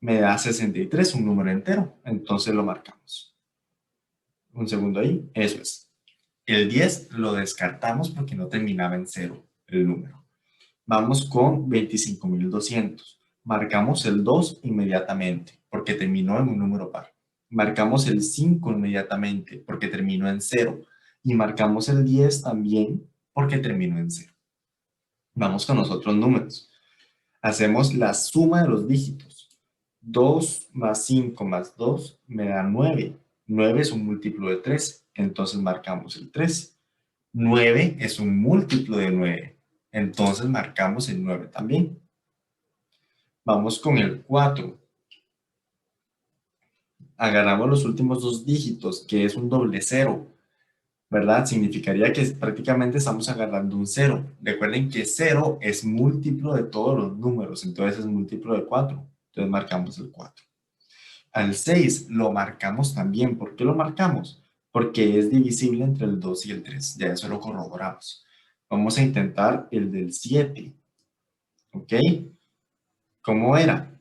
me da 63, un número entero. Entonces lo marcamos. Un segundo ahí. Eso es. El 10 lo descartamos porque no terminaba en 0 el número. Vamos con 25.200. Marcamos el 2 inmediatamente porque terminó en un número par. Marcamos el 5 inmediatamente porque terminó en 0. Y marcamos el 10 también porque terminó en 0. Vamos con los otros números. Hacemos la suma de los dígitos. 2 más 5 más 2 me da 9. 9 es un múltiplo de 3, entonces marcamos el 3. 9 es un múltiplo de 9, entonces marcamos el 9 también. Vamos con el 4. Agarramos los últimos dos dígitos, que es un doble cero, ¿verdad? Significaría que prácticamente estamos agarrando un 0. Recuerden que 0 es múltiplo de todos los números, entonces es múltiplo de 4. Entonces marcamos el 4. Al 6 lo marcamos también. ¿Por qué lo marcamos? Porque es divisible entre el 2 y el 3. Ya eso lo corroboramos. Vamos a intentar el del 7. ¿Ok? ¿Cómo era?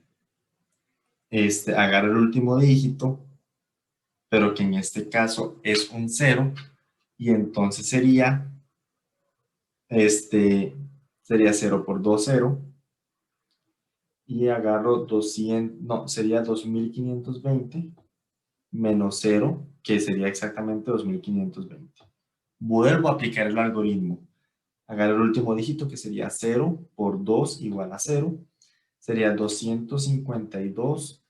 Agarra el último dígito, pero que en este caso es un 0, y entonces sería, sería 0 por 2, 0, y agarro 200, no, sería 2520 menos 0, que sería exactamente 2520. Vuelvo a aplicar el algoritmo. Agarro el último dígito, que sería 0 por 2 igual a 0, sería 252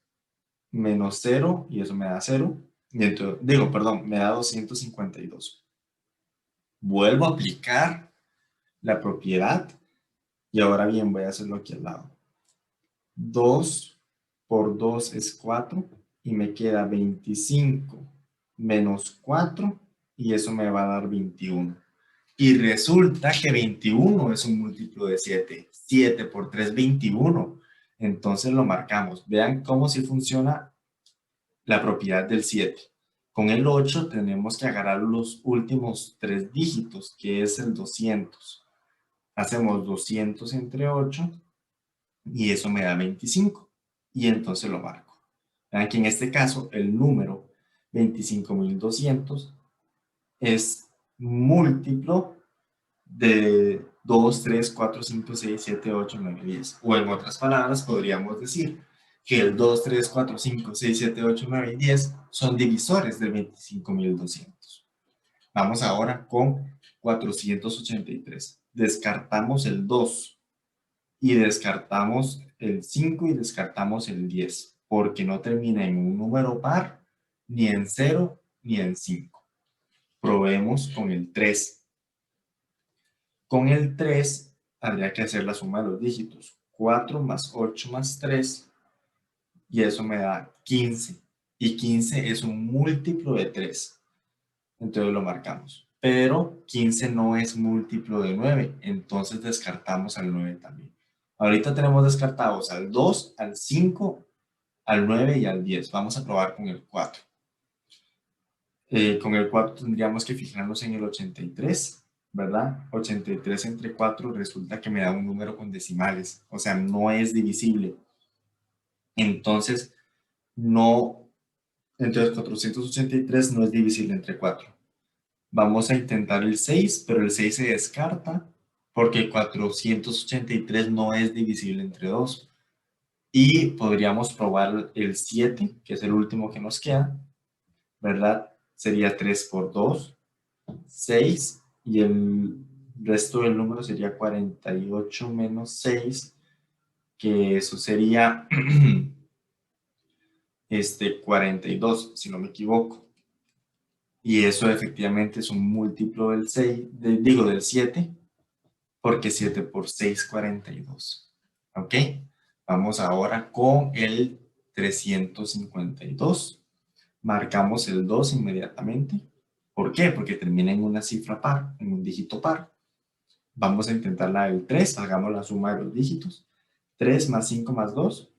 menos 0, y eso me da 0. Y entonces, me da 252. Vuelvo a aplicar la propiedad, y ahora bien, voy a hacerlo aquí al lado. 2 por 2 es 4, y me queda 25 menos 4, y eso me va a dar 21. Y resulta que 21 es un múltiplo de 7. 7 por 3, 21. Entonces lo marcamos. Vean cómo sí funciona la propiedad del 7. Con el 8 tenemos que agarrar los últimos tres dígitos, que es el 200. Hacemos 200 entre 8 y eso me da 25. Y entonces lo marco. Vean que en este caso el número 25.200 es múltiplo de 2, 3, 4, 5, 6, 7, 8, 9, 10. O en otras palabras, podríamos decir que el 2, 3, 4, 5, 6, 7, 8, 9 y 10 son divisores de 25.200. Vamos ahora con 483. Descartamos el 2 y descartamos el 5 y descartamos el 10, porque no termina en un número par, ni en 0, ni en 5. Probemos con el 3. Con el 3 habría que hacer la suma de los dígitos. 4 más 8 más 3, y eso me da 15. Y 15 es un múltiplo de 3. Entonces lo marcamos. Pero 15 no es múltiplo de 9, entonces descartamos al 9 también. Ahorita tenemos descartados al 2, al 5, al 9 y al 10. Vamos a probar con el 4. Con el 4 tendríamos que fijarnos en el 83, ¿verdad? 83 entre 4 resulta que me da un número con decimales, o sea, no es divisible. Entonces, no, entonces 483 no es divisible entre 4. Vamos a intentar el 6, pero el 6 se descarta porque 483 no es divisible entre 2. Y podríamos probar el 7, que es el último que nos queda, ¿verdad? Sería 3 por 2, 6, y el resto del número sería 48 menos 6, que eso sería 42, si no me equivoco. Y eso efectivamente es un múltiplo del 6, del 7, porque 7 por 6, 42. ¿Ok? Vamos ahora con el 352. Marcamos el 2 inmediatamente. ¿Por qué? Porque termina en una cifra par, en un dígito par. Vamos a intentar la del 3, hagamos la suma de los dígitos. 3 más 5 más 2,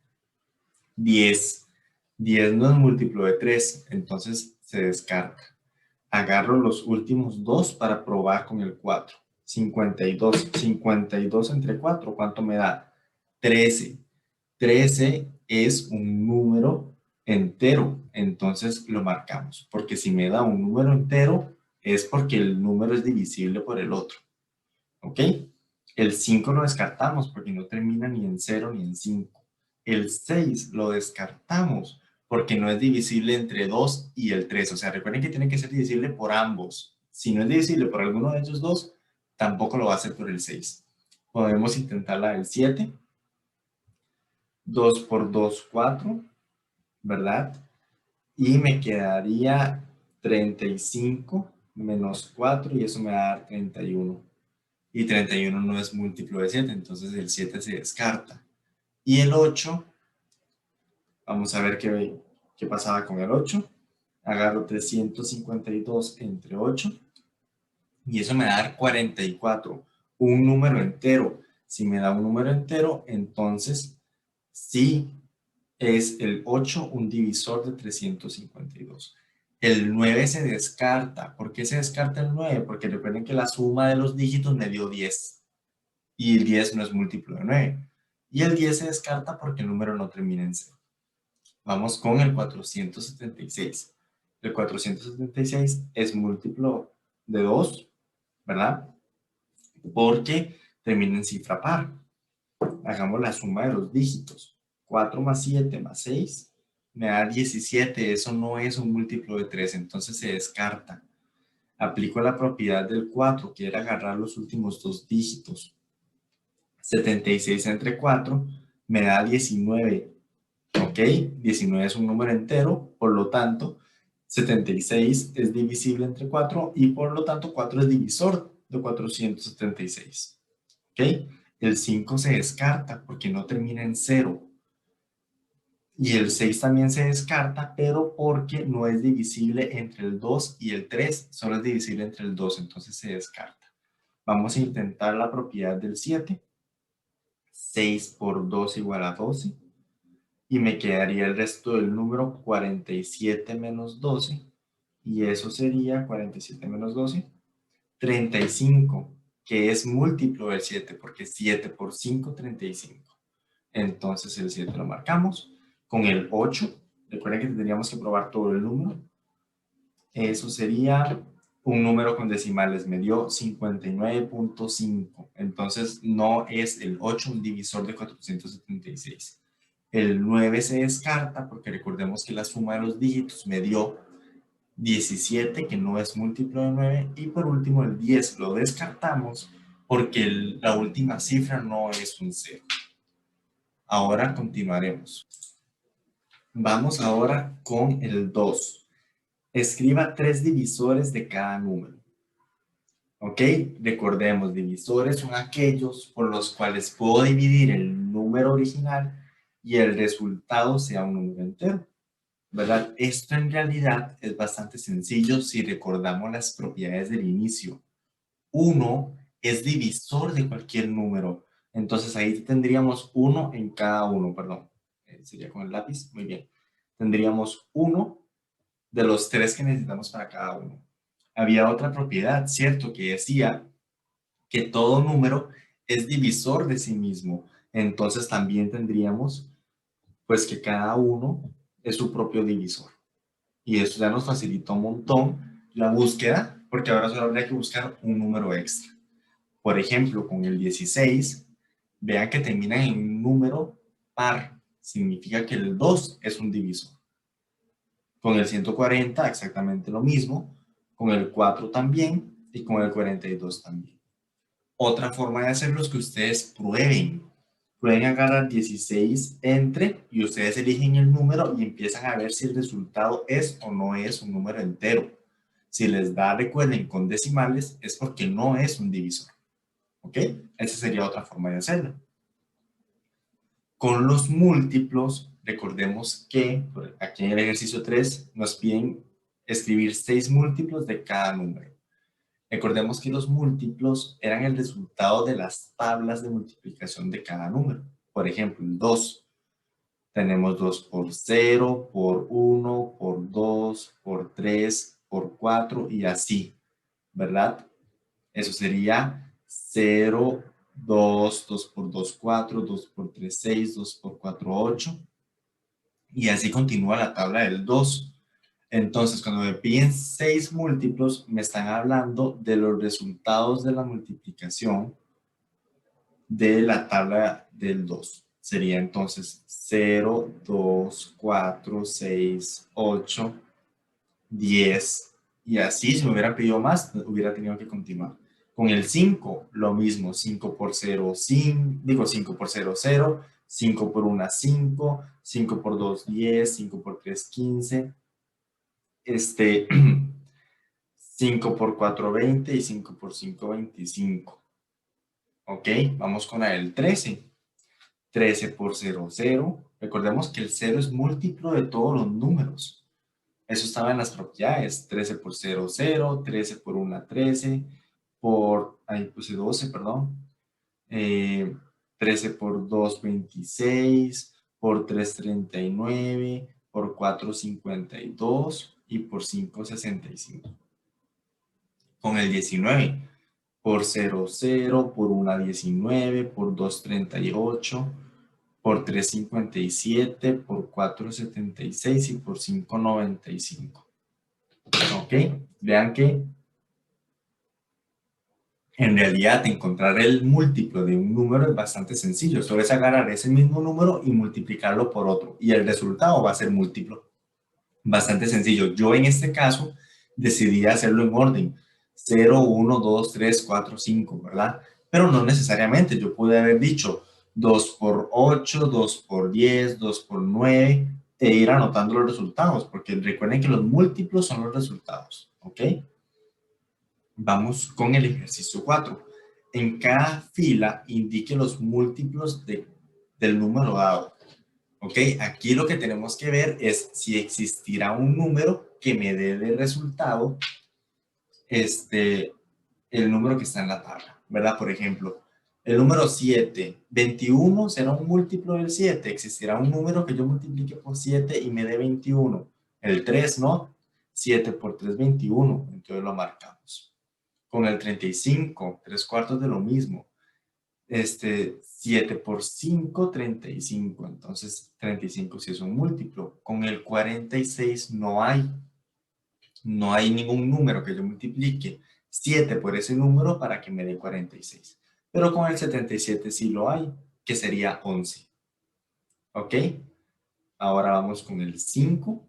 10. 10 no es múltiplo de 3, entonces se descarta. Agarro los últimos dos para probar con el 4. 52. 52 entre 4, ¿cuánto me da? 13. 13 es un número entero, entonces lo marcamos, porque si me da un número entero es porque el número es divisible por el otro. ¿Ok? El 5 lo descartamos porque no termina ni en 0 ni en 5. El 6 lo descartamos porque no es divisible entre 2 y el 3. O sea, recuerden que tiene que ser divisible por ambos. Si no es divisible por alguno de ellos dos, tampoco lo va a hacer por el 6. Podemos intentar la del 7. 2 por 2, 4, ¿verdad? Y me quedaría 35 menos 4 y eso me va a dar 31. Y 31 no es múltiplo de 7, entonces el 7 se descarta. Y el 8, vamos a ver qué pasaba con el 8. Agarro 352 entre 8 y eso me va a dar 44, un número entero. Si me da un número entero, entonces sí es el 8 un divisor de 352. El 9 se descarta. ¿Por qué se descarta el 9? Porque recuerden que la suma de los dígitos me dio 10. Y el 10 no es múltiplo de 9. Y el 10 se descarta porque el número no termina en 0. Vamos con el 476. El 476 es múltiplo de 2, ¿verdad? Porque termina en cifra par. Hagamos la suma de los dígitos. 4 más 7 más 6 me da 17. Eso no es un múltiplo de 3, entonces se descarta. Aplico la propiedad del 4, que era agarrar los últimos dos dígitos. 76 entre 4 me da 19. ¿Ok? 19 es un número entero, por lo tanto, 76 es divisible entre 4 y por lo tanto 4 es divisor de 476. ¿Ok? El 5 se descarta porque no termina en 0. Y el 6 también se descarta, pero porque no es divisible entre el 2 y el 3, solo es divisible entre el 2, entonces se descarta. Vamos a intentar la propiedad del 7. 6 por 2 igual a 12. Y me quedaría el resto del número 47 menos 12. Y eso sería 47 menos 12. 35, que es múltiplo del 7, porque 7 por 5, 35. Entonces el 7 lo marcamos. Con el 8, recuerden que tendríamos que probar todo el número. Eso sería un número con decimales, me dio 59.5. Entonces no es el 8 un divisor de 476. El 9 se descarta porque recordemos que la suma de los dígitos me dio 17, que no es múltiplo de 9. Y por último el 10 lo descartamos porque la última cifra no es un 0. Ahora continuaremos. Vamos ahora con el 2. Escriba 3 divisores de cada número. ¿Ok? Recordemos, divisores son aquellos por los cuales puedo dividir el número original y el resultado sea un número entero, ¿verdad? Esto en realidad es bastante sencillo si recordamos las propiedades del inicio. 1 es divisor de cualquier número. Entonces ahí tendríamos 1 en cada uno, perdón. Sería con el lápiz, muy bien. Tendríamos 1 de los 3 que necesitamos para cada uno. Había otra propiedad, ¿cierto? Que decía que todo número es divisor de sí mismo. Entonces también tendríamos pues que cada uno es su propio divisor. Y eso ya nos facilita un montón la búsqueda, porque ahora solo habría que buscar un número extra. Por ejemplo, con el 16, vean que termina en un número par. Significa que el 2 es un divisor. Con el 140, exactamente lo mismo. Con el 4 también. Y con el 42 también. Otra forma de hacerlo es que ustedes prueben. Pueden agarrar 16 entre y ustedes eligen el número y empiezan a ver si el resultado es o no es un número entero. Si les da, recuerden, con decimales, es porque no es un divisor. ¿Ok? Esa sería otra forma de hacerlo. Con los múltiplos, recordemos que aquí en el ejercicio 3 nos piden escribir 6 múltiplos de cada número. Recordemos que los múltiplos eran el resultado de las tablas de multiplicación de cada número. Por ejemplo, el 2. Tenemos 2 por 0, por 1, por 2, por 3, por 4 y así, ¿verdad? Eso sería 0, 2, 2 por 2, 4, 2 por 3, 6, 2 por 4, 8. Y así continúa la tabla del 2. Entonces, cuando me piden 6 múltiplos, me están hablando de los resultados de la multiplicación de la tabla del 2. Sería entonces 0, 2, 4, 6, 8, 10. Y así, si me hubiera pedido más, hubiera tenido que continuar. Con el 5, lo mismo. 5 por 0, 5. Digo 5 por 0, 0. 5 por 1, 5. 5 por 2, 10. 5 por 3, 15. 5 por 4, 20 y 5 por 5, 25. Ok, vamos con el 13. 13 por 0, 0. Recordemos que el 0 es múltiplo de todos los números. Eso estaba en las propiedades. 13 por 0, 0. 13 por 1, 13. Ahí puse 12, perdón. 13 por 2, 26. Por 3, 39. Por 4, 52. Y por 5, 65. Con el 19, por 0, 0, por 1, 19, por 2, 38, por 3, 57, por 4, 76 y por 5, 95. ¿Ok? Vean que en realidad encontrar el múltiplo de un número es bastante sencillo. Solo es agarrar ese mismo número y multiplicarlo por otro. Y el resultado va a ser múltiplo. Bastante sencillo. Yo en este caso decidí hacerlo en orden. 0, 1, 2, 3, 4, 5, ¿verdad? Pero no necesariamente. Yo pude haber dicho 2 por 8, 2 por 10, 2 por 9 e ir anotando los resultados, porque recuerden que los múltiplos son los resultados, ¿ok? Vamos con el ejercicio 4. En cada fila indique los múltiplos del número dado. ¿Ok? Aquí lo que tenemos que ver es si existirá un número que me dé de resultado el número que está en la tabla, ¿verdad? Por ejemplo, el número 7, 21 será un múltiplo del 7. Existirá un número que yo multiplique por 7 y me dé 21. El 3, ¿no? 7 por 3, 21. Entonces lo marcamos. Con el 35, 3 cuartos de lo mismo. 7 por 5, 35. Entonces, 35 sí es un múltiplo. Con el 46 no hay ningún número que yo multiplique 7 por ese número para que me dé 46. Pero con el 77 sí lo hay, que sería 11. ¿Ok? Ahora vamos con el 5.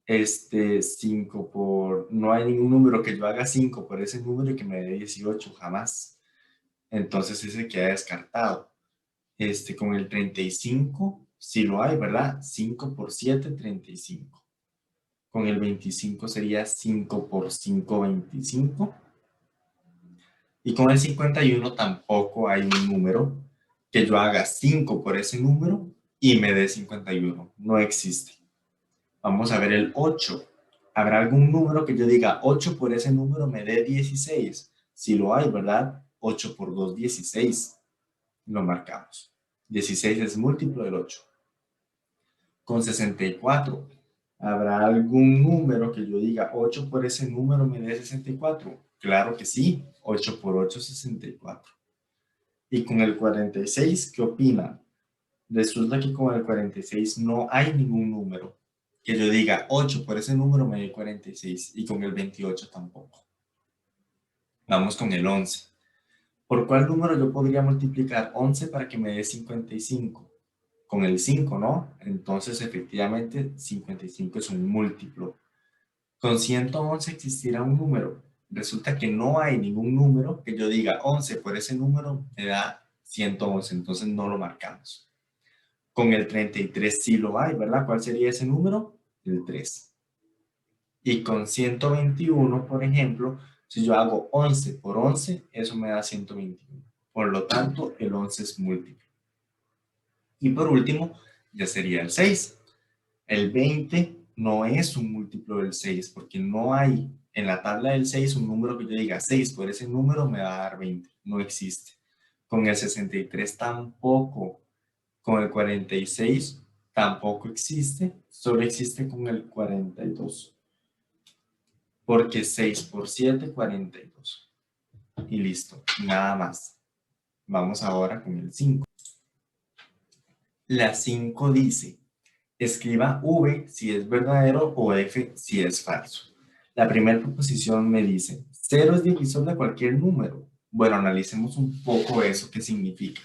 5 por... No hay ningún número que yo haga 5 por ese número y que me dé 18, jamás. Entonces ese queda descartado. Con el 35, sí lo hay, ¿verdad? 5 por 7, 35. Con el 25 sería 5 por 5, 25. Y con el 51 tampoco hay un número que yo haga 5 por ese número y me dé 51. No existe. Vamos a ver el 8. ¿Habrá algún número que yo diga 8 por ese número me dé 16? Si lo hay, ¿verdad? 8 por 2, 16. Lo marcamos. 16 es múltiplo del 8. Con 64. ¿Habrá algún número que yo diga 8 por ese número me dé 64? Claro que sí. 8 por 8 es 64. Y con el 46, ¿qué opinan? Resulta que con el 46 no hay ningún número que yo diga 8 por ese número me dé 46 y con el 28 tampoco. Vamos con el 11. ¿Por cuál número yo podría multiplicar 11 para que me dé 55? Con el 5, ¿no? Entonces efectivamente 55 es un múltiplo. Con 111 existirá un número. Resulta que no hay ningún número que yo diga 11 por ese número me da 111, entonces no lo marcamos. Con el 33 sí lo hay, ¿verdad? ¿Cuál sería ese número? El 3. Y con 121, por ejemplo, si yo hago 11 por 11, eso me da 121. Por lo tanto, el 11 es múltiplo. Y por último, ya sería el 6. El 20 no es un múltiplo del 6 porque no hay en la tabla del 6 un número que yo diga 6 por ese número me va a dar 20. No existe. Con el 63 tampoco. Con el 46 tampoco existe. Solo existe con el 42. Porque 6 por 7, 42. Y listo. Nada más. Vamos ahora con el 5. La 5 dice: escriba V si es verdadero o F si es falso. La primera proposición me dice, 0 es divisor de cualquier número. Bueno, analicemos un poco eso. ¿Qué significa?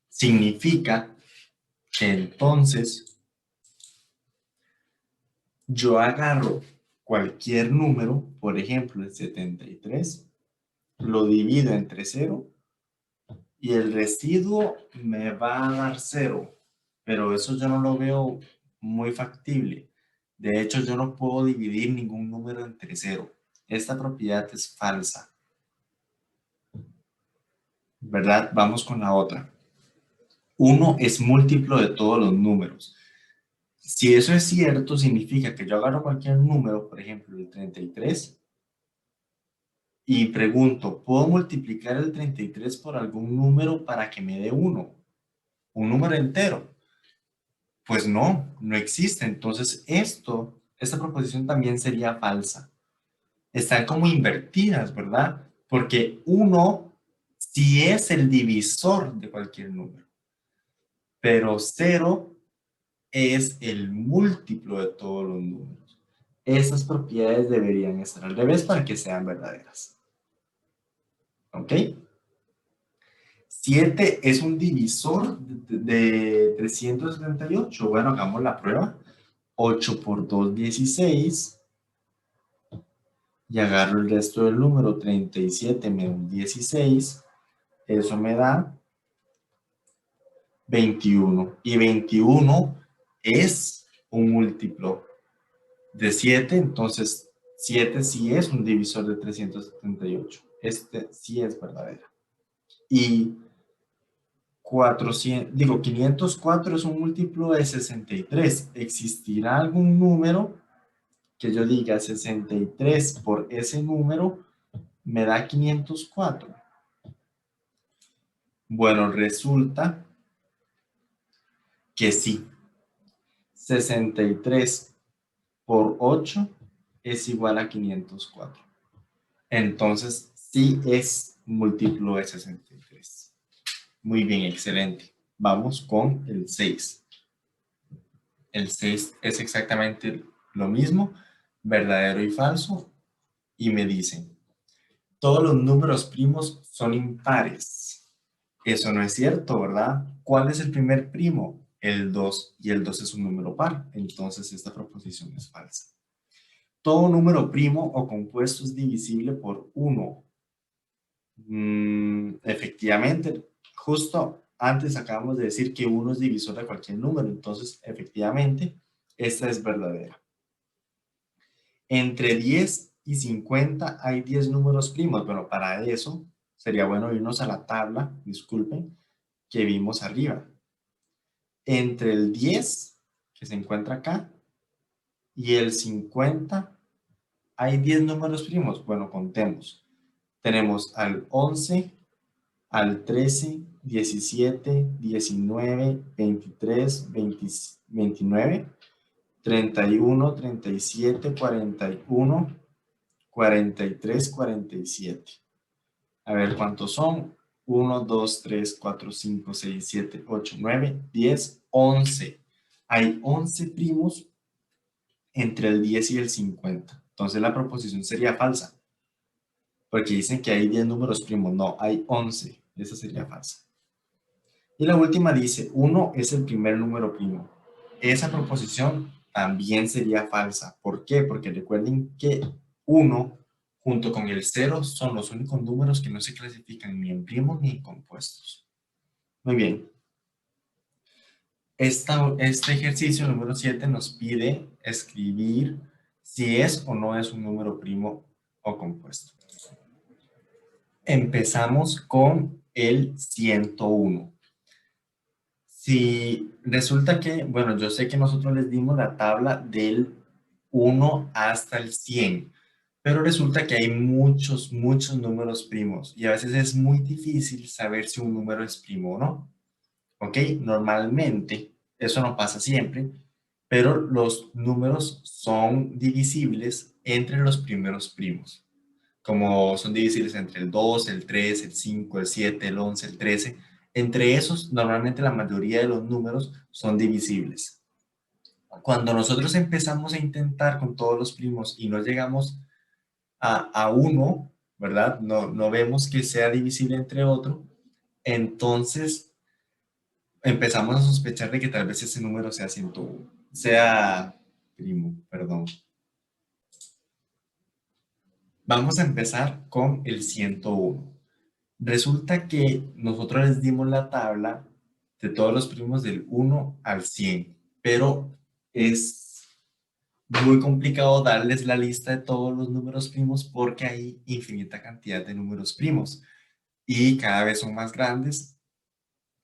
Significa que entonces yo agarro cualquier número, por ejemplo el 73, lo divido entre 0 y el residuo me va a dar 0. Pero eso yo no lo veo muy factible. De hecho, yo no puedo dividir ningún número entre 0. Esta propiedad es falsa, ¿verdad? Vamos con la otra. 1 es múltiplo de todos los números. Si eso es cierto, significa que yo agarro cualquier número, por ejemplo, el 33, y pregunto, ¿puedo multiplicar el 33 por algún número para que me dé 1? Un número entero. Pues no, no existe. Entonces esta proposición también sería falsa. Están como invertidas, ¿verdad? Porque 1 sí es el divisor de cualquier número, pero 0 es el múltiplo de todos los números. Esas propiedades deberían estar al revés para que sean verdaderas. ¿Ok? 7 es un divisor de 378. Bueno, hagamos la prueba. 8 por 2, 16. Y agarro el resto del número, 37 menos 16. Eso me da 21. Y 21 es un múltiplo de 7. Entonces, 7 sí es un divisor de 378. Este sí es verdadero. Y 504 es un múltiplo de 63. ¿Existirá algún número que yo diga 63 por ese número me da 504? Bueno, resulta que sí. 63 por 8 es igual a 504. Entonces, sí es múltiplo de 63. Muy bien, excelente. Vamos con el 6. El 6 es exactamente lo mismo, verdadero y falso, y me dicen, todos los números primos son impares. Eso no es cierto, ¿verdad? ¿Cuál es el primer primo? El 2, y el 2 es un número par, entonces esta proposición es falsa. Todo número primo o compuesto es divisible por 1. Efectivamente, justo antes acabamos de decir que 1 es divisor de cualquier número, entonces efectivamente esta es verdadera. Entre 10 y 50 hay 10 números primos. Bueno, para eso sería bueno irnos a la tabla, disculpen, que vimos arriba. Entre el 10, que se encuentra acá, y el 50, ¿hay 10 números primos? Bueno, contemos. Tenemos al 11, al 13, 17, 19, 23, 20, 29, 31, 37, 41, 43, 47. A ver cuántos son. 1, 2, 3, 4, 5, 6, 7, 8, 9, 10, 11. Hay 11 primos entre el 10 y el 50. Entonces la proposición sería falsa, porque dicen que hay 10 números primos. No, hay 11. Esa sería falsa. Y la última dice, 1 es el primer número primo. Esa proposición también sería falsa. ¿Por qué? Porque recuerden que 1 junto con el 0 son los únicos números que no se clasifican ni en primos ni en compuestos. Muy bien. Este ejercicio número 7 nos pide escribir si es o no es un número primo o compuesto. Empezamos con el 101. Si resulta que, bueno, yo sé que nosotros les dimos la tabla del 1 hasta el 100, pero resulta que hay muchos números primos y a veces es muy difícil saber si un número es primo o no. ¿Ok? Normalmente, eso no pasa siempre, pero los números son divisibles entre los primeros primos. Como son divisibles entre el 2, el 3, el 5, el 7, el 11, el 13. Entre esos, normalmente la mayoría de los números son divisibles. Cuando nosotros empezamos a intentar con todos los primos y no llegamos a uno, ¿verdad? No vemos que sea divisible entre otro, entonces empezamos a sospechar de que tal vez ese número sea 101, sea primo, perdón. Vamos a empezar con el 101. Resulta que nosotros les dimos la tabla de todos los primos del 1 al 100, pero es muy complicado darles la lista de todos los números primos porque hay infinita cantidad de números primos y cada vez son más grandes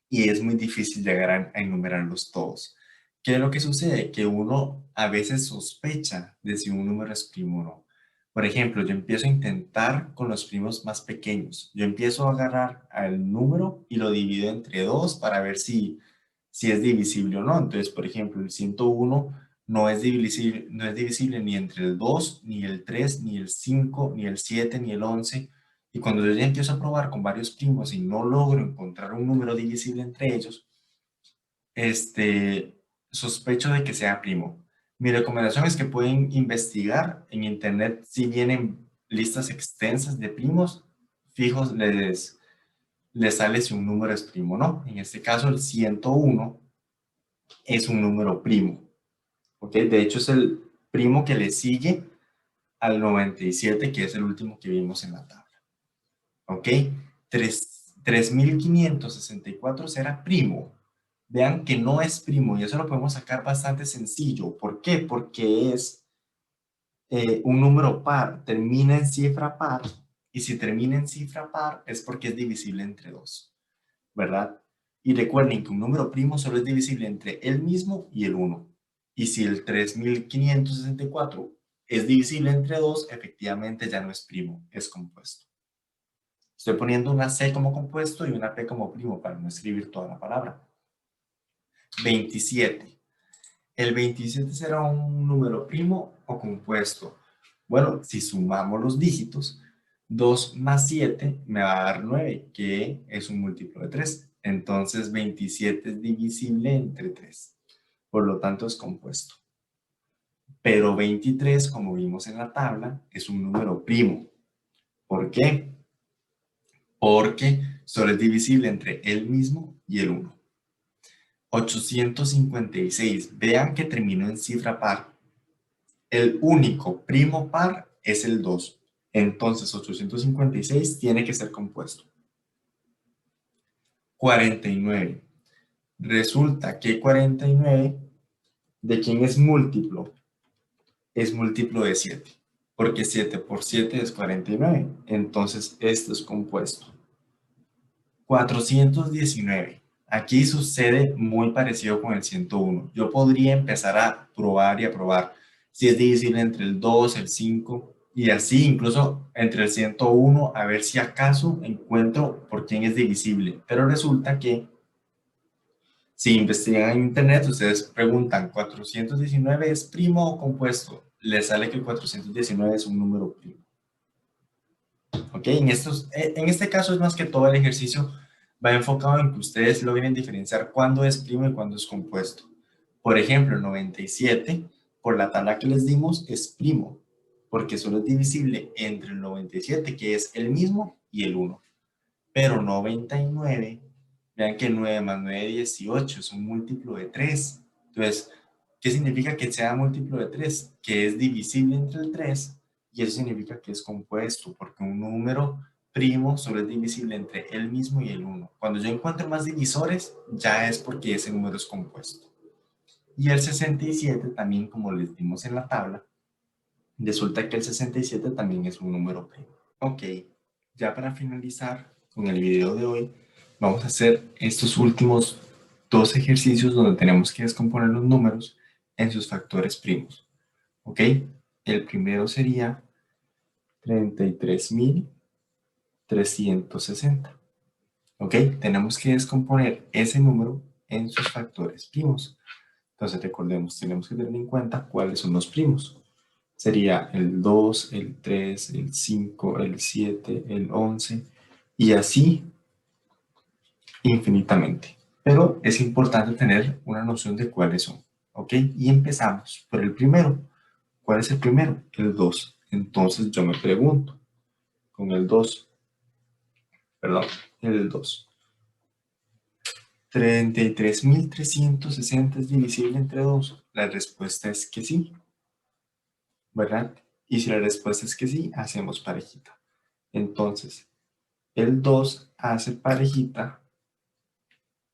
y es muy difícil llegar a enumerarlos todos. ¿Qué es lo que sucede? Que uno a veces sospecha de si un número es primo o no. Por ejemplo, yo empiezo a intentar con los primos más pequeños. Yo empiezo a agarrar al número y lo divido entre dos para ver si es divisible o no. Entonces, por ejemplo, el 101 no es divisible ni entre el 2, ni el 3, ni el 5, ni el 7, ni el 11. Y cuando yo ya empiezo a probar con varios primos y no logro encontrar un número divisible entre ellos, sospecho de que sea primo. Mi recomendación es que pueden investigar en internet si vienen listas extensas de primos, fijos les sale si un número es primo o no. En este caso, el 101 es un número primo. ¿Ok? De hecho, es el primo que le sigue al 97, que es el último que vimos en la tabla. ¿Ok? 3564 será primo. Vean que no es primo y eso lo podemos sacar bastante sencillo. ¿Por qué? Porque es un número par, termina en cifra par, y si termina en cifra par es porque es divisible entre dos, ¿verdad? Y recuerden que un número primo solo es divisible entre él mismo y el 1. Y si el 3564 es divisible entre 2, efectivamente ya no es primo, es compuesto. Estoy poniendo una C como compuesto y una P como primo para no escribir toda la palabra. 27. ¿El 27 será un número primo o compuesto? Bueno, si sumamos los dígitos, 2 más 7 me va a dar 9, que es un múltiplo de 3. Entonces 27 es divisible entre 3. Por lo tanto es compuesto. Pero 23, como vimos en la tabla, es un número primo. ¿Por qué? Porque solo es divisible entre él mismo y el 1. 856. Vean que terminó en cifra par. El único primo par es el 2. Entonces 856 tiene que ser compuesto. 49. Resulta que 49, ¿de quién es múltiplo? Es múltiplo de 7. Porque 7 por 7 es 49. Entonces esto es compuesto. 419. Aquí sucede muy parecido con el 101. Yo podría empezar a probar y a probar si es divisible entre el 2, el 5 y así incluso entre el 101 a ver si acaso encuentro por quién es divisible. Pero resulta que si investigan en internet, ustedes preguntan, ¿419 es primo o compuesto? Les sale que el 419 es un número primo. ¿Ok? En este caso es más que todo el ejercicio va enfocado en que ustedes logren diferenciar cuándo es primo y cuándo es compuesto. Por ejemplo, el 97, por la tabla que les dimos, es primo, porque solo es divisible entre el 97, que es el mismo, y el 1. Pero 99, vean que 9 más 9 es 18, es un múltiplo de 3. Entonces, ¿qué significa que sea múltiplo de 3? Que es divisible entre el 3, y eso significa que es compuesto, porque un número primo solo es divisible entre él mismo y el 1. Cuando yo encuentro más divisores, ya es porque ese número es compuesto. Y el 67 también, como les dimos en la tabla, resulta que el 67 también es un número primo. Ok, ya para finalizar con el video de hoy, vamos a hacer estos últimos dos ejercicios donde tenemos que descomponer los números en sus factores primos. Ok, el primero sería 33.360. Ok, tenemos que descomponer ese número en sus factores primos. Entonces recordemos, tenemos que tener en cuenta cuáles son los primos. Sería el 2, el 3, el 5, el 7, el 11 y así infinitamente. Pero es importante tener una noción de cuáles son. ¿Ok? Y empezamos por el primero. ¿Cuál es el primero? El 2. Entonces yo me pregunto, con el 2, perdón, el 2. 33.360 es divisible entre 2. La respuesta es que sí, ¿verdad? Y si la respuesta es que sí, hacemos parejita. Entonces, el 2 hace parejita,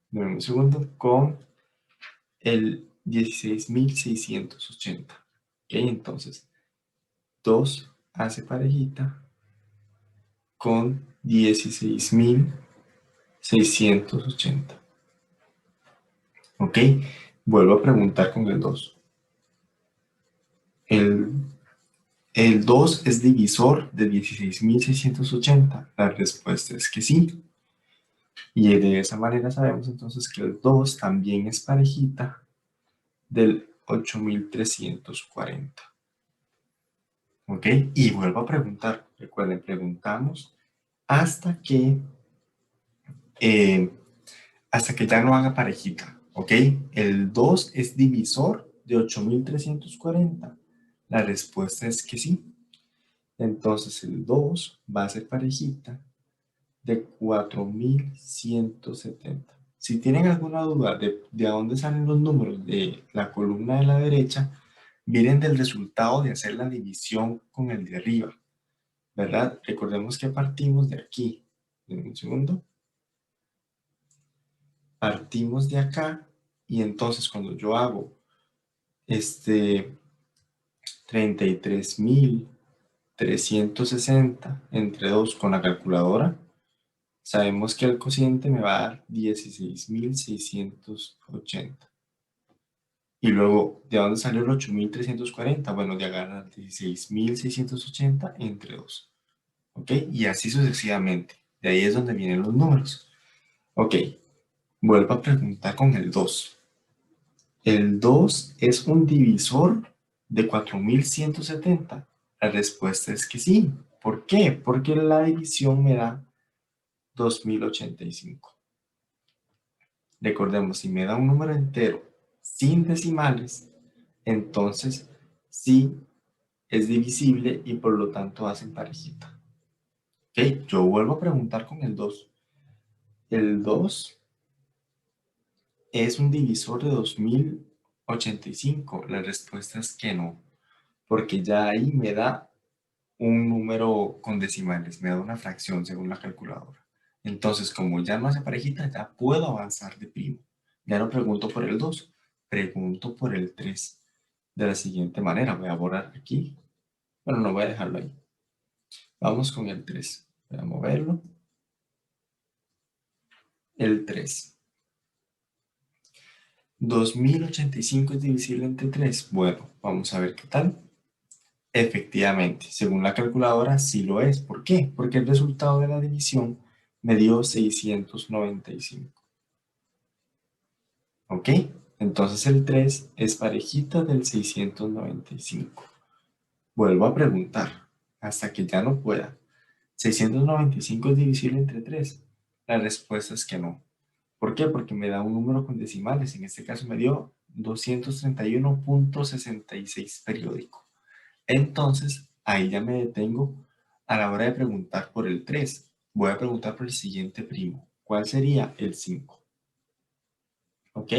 dame un segundo, con el 16.680. ¿Ok? Entonces, 2 hace parejita con 16.680. ¿Ok? Vuelvo a preguntar con el 2. El, el 2 es divisor de 16.680. La respuesta es que sí. Y de esa manera sabemos entonces que el 2 también es parejita del 8.340. ¿Ok? Y vuelvo a preguntar. Recuerden, preguntamos hasta que, eh, hasta que ya no haga parejita. ¿Ok? El 2 es divisor de 8.340. La respuesta es que sí. Entonces el 2 va a ser parejita de 4.170. Si tienen alguna duda de dónde salen los números de la columna de la derecha, vienen del resultado de hacer la división con el de arriba, ¿verdad? Recordemos que partimos de aquí. Un segundo. Partimos de acá y entonces cuando yo hago 33.360 entre 2 con la calculadora, sabemos que el cociente me va a dar 16.680. Y luego, ¿de dónde salió el 8.340? Bueno, de agarrar 16.680 entre 2. ¿Ok? Y así sucesivamente. De ahí es donde vienen los números. Ok, vuelvo a preguntar con el 2. ¿El 2 es un divisor de 4.170? La respuesta es que sí. ¿Por qué? Porque la división me da 2.085. Recordemos, si me da un número entero sin decimales, entonces sí es divisible y por lo tanto hacen parejita. Ok, yo vuelvo a preguntar con el 2. ¿El 2 es un divisor de 2.085? La respuesta es que no, porque ya ahí me da un número con decimales, me da una fracción según la calculadora. Entonces, como ya no hace parejita, ya puedo avanzar de primo. Ya no pregunto por el 2, pregunto por el 3. De la siguiente manera, voy a borrar aquí. Bueno, no voy a dejarlo ahí. Vamos con el 3. Voy a moverlo. el 3. 2085 es divisible entre 3. Bueno, vamos a ver qué tal. Efectivamente, según la calculadora, sí lo es. ¿Por qué? Porque el resultado de la división me dio 695. ¿Ok? Entonces el 3 es parejita del 695. Vuelvo a preguntar, hasta que ya no pueda. ¿695 es divisible entre 3? La respuesta es que no. ¿Por qué? Porque me da un número con decimales. En este caso me dio 231.66 periódico. Entonces, ahí ya me detengo a la hora de preguntar por el 3. Voy a preguntar por el siguiente primo. ¿Cuál sería el 5? ¿Ok?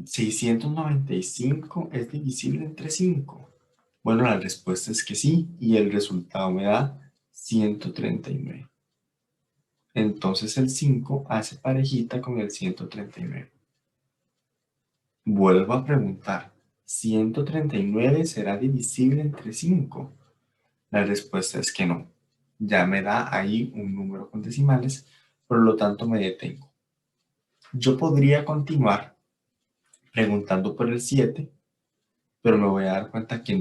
695 es divisible entre 5. Bueno, la respuesta es que sí, y el resultado me da 139. Entonces el 5 hace parejita con el 139. Vuelvo a preguntar, ¿139 será divisible entre 5? La respuesta es que no. Ya me da ahí un número con decimales, por lo tanto me detengo. Yo podría continuar preguntando por el 7, pero me voy a dar cuenta que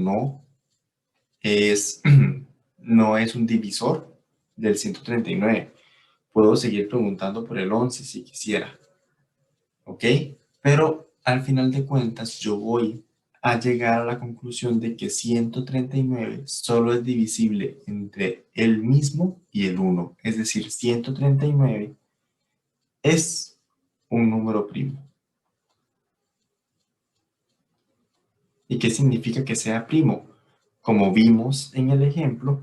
es, no es un divisor del 139. Puedo seguir preguntando por el 11 si quisiera, ¿ok? Pero al final de cuentas yo voy a llegar a la conclusión de que 139 solo es divisible entre el mismo y el 1. Es decir, 139 es un número primo. ¿Y qué significa que sea primo? Como vimos en el ejemplo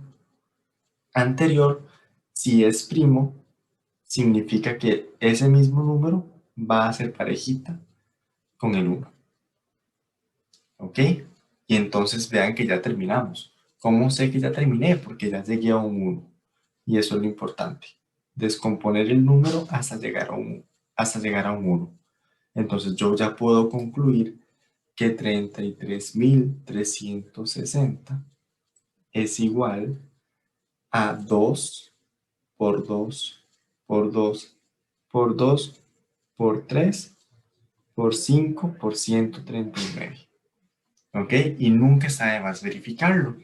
anterior, si es primo, significa que ese mismo número va a ser parejita con el 1. ¿Ok? Y entonces vean que ya terminamos. ¿Cómo sé que ya terminé? Porque ya llegué a un 1. Y eso es lo importante. Descomponer el número hasta llegar a un 1. Entonces yo ya puedo concluir que 33.360 es igual a 2 por 2 por 2 por 2 por 3 por 5 por 139. ¿Ok? Y nunca está de más verificarlo.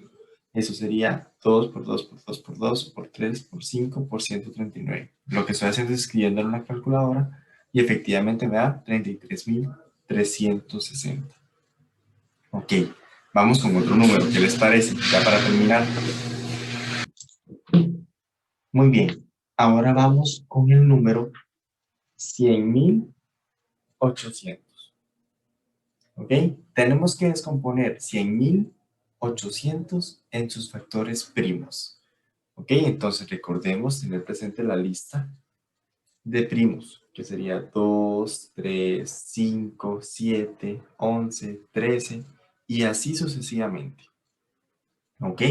Eso sería 2 por 2 por 2 por 2 por 3 por 5 por 139. Lo que estoy haciendo es escribiendo en una calculadora y efectivamente me da 33.360. Ok, vamos con otro número. ¿Qué les parece? Ya para terminar. Muy bien. Ahora vamos con el número 100.800. ¿Ok? Tenemos que descomponer 100.800 en sus factores primos. ¿Ok? Entonces recordemos tener presente la lista de primos, que sería 2, 3, 5, 7, 11, 13 y así sucesivamente. ¿Ok?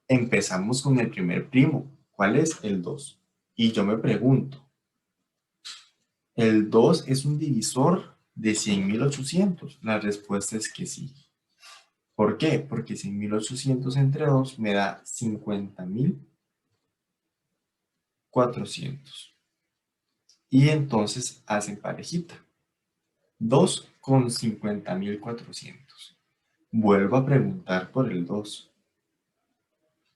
Empezamos con el primer primo. ¿Cuál es? El 2. Y yo me pregunto, ¿el 2 es un divisor de 100.800? La respuesta es que sí. ¿Por qué? Porque 100.800 entre 2 me da 50.400. Y entonces hacen parejita. 2 con 50.400. Vuelvo a preguntar por el 2.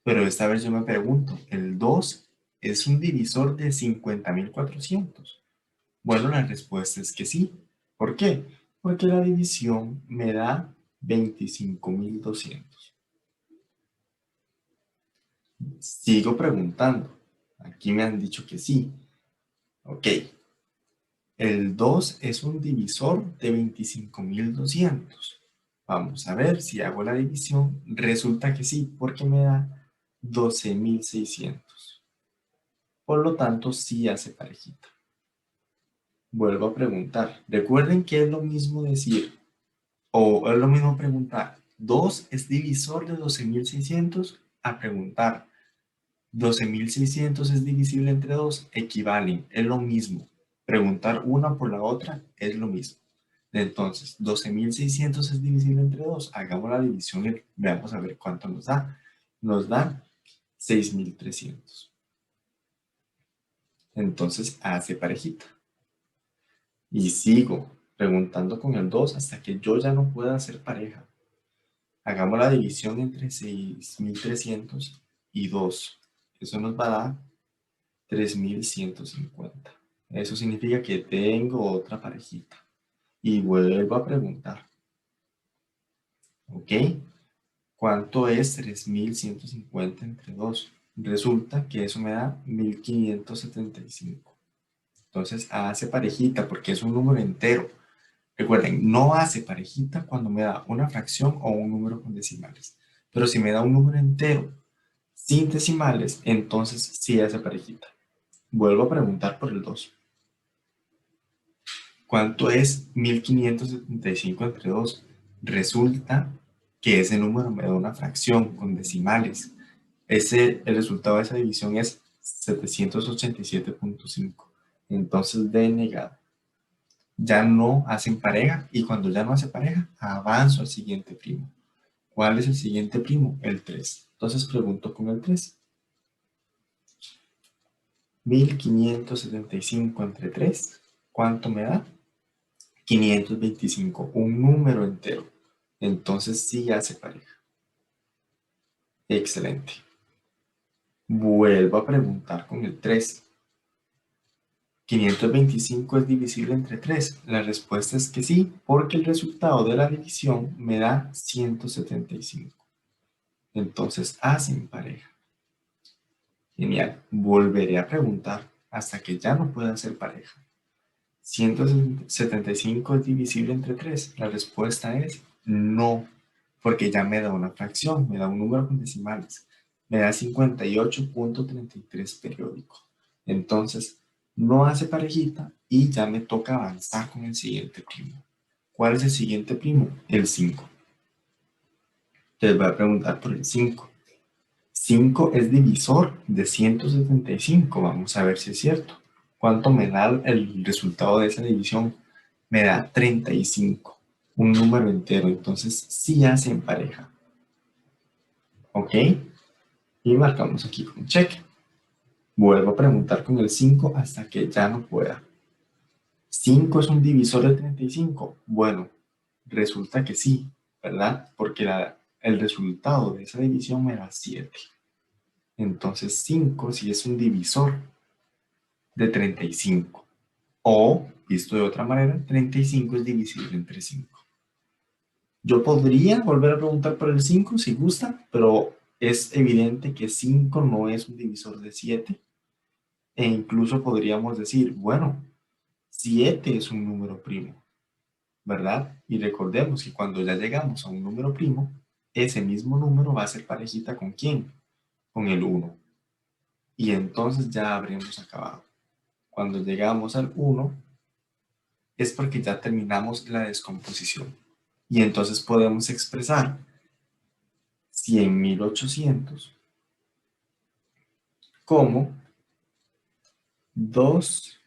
Pero esta vez yo me pregunto, ¿el 2 es un divisor de 50.400? Bueno, la respuesta es que sí. ¿Por qué? Porque la división me da 25.200. Sigo preguntando. Aquí me han dicho que sí. Ok. El 2 es un divisor de 25.200. Vamos a ver si hago la división. Resulta que sí, porque me da 12.600. Por lo tanto, sí hace parejita. Vuelvo a preguntar. Recuerden que es lo mismo decir, o es lo mismo preguntar, ¿2 es divisor de 12.600? A preguntar, 12.600 es divisible entre 2, equivalen, es lo mismo. Preguntar una por la otra es lo mismo. Entonces, 12.600 es divisible entre 2. Hagamos la división y veamos a ver cuánto nos da. Nos da 6.300. Entonces hace parejita. Y sigo preguntando con el 2 hasta que yo ya no pueda hacer pareja. Hagamos la división entre 6.300 y 2. Eso nos va a dar 3.150. Eso significa que tengo otra parejita. Y vuelvo a preguntar. ¿Ok? ¿Cuánto es 3.150 entre 2? Resulta que eso me da 1.575. Entonces hace parejita porque es un número entero. Recuerden, no hace parejita cuando me da una fracción o un número con decimales. Pero si me da un número entero sin decimales, entonces sí hace parejita. Vuelvo a preguntar por el 2. ¿Cuánto es 1.575 entre 2? Resulta que ese número me da una fracción con decimales. El resultado de esa división es 787.5. Entonces, D negado. Ya no hacen pareja y cuando ya no hace pareja, avanzo al siguiente primo. ¿Cuál es el siguiente primo? El 3. Entonces pregunto con el 3. 1.575 entre 3, ¿cuánto me da? 525, un número entero. Entonces sí hace pareja. Excelente. Vuelvo a preguntar con el 3. 525 es divisible entre 3. La respuesta es que sí, porque el resultado de la división me da 175. Entonces hacen pareja. Genial. Volveré a preguntar hasta que ya no pueda hacer pareja. 175 es divisible entre 3. La respuesta es no, porque ya me da una fracción, me da un número con decimales. Me da 58.33 periódico. Entonces, no hace parejita y ya me toca avanzar con el siguiente primo. ¿Cuál es el siguiente primo? El 5. Les voy a preguntar por el 5. 5 es divisor de 175. Vamos a ver si es cierto. ¿Cuánto me da el resultado de esa división? Me da 35, un número entero. Entonces sí hacen pareja. ¿Ok? Y marcamos aquí con cheque. Vuelvo a preguntar con el 5 hasta que ya no pueda. ¿5 es un divisor de 35? Bueno, resulta que sí, ¿verdad? Porque el resultado de esa división me da 7. Entonces 5 sí es un divisor de 35. O, visto de otra manera, 35 es divisible entre 5. Yo podría volver a preguntar por el 5 si gusta, pero es evidente que 5 no es un divisor de 7. E incluso podríamos decir, bueno, 7 es un número primo, ¿verdad? Y recordemos que cuando ya llegamos a un número primo, ese mismo número va a ser parejita ¿con quién? Con el 1. Y entonces ya habremos acabado. Cuando llegamos al 1, es porque ya terminamos la descomposición. Y entonces podemos expresar 100.800 como 2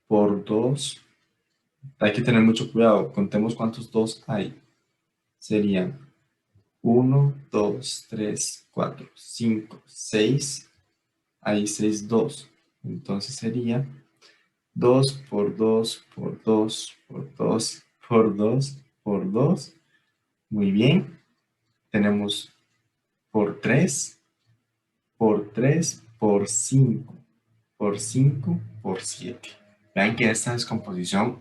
por 2. Hay que tener mucho cuidado. Contemos cuántos 2 hay. Serían 1, 2, 3, 4, 5, 6. Hay 6 2. Entonces sería 2 por 2 por 2 por 2 por 2 por 2. Muy bien. Tenemos por 3 por 3 por 5 por 5 por 7. Vean que esta descomposición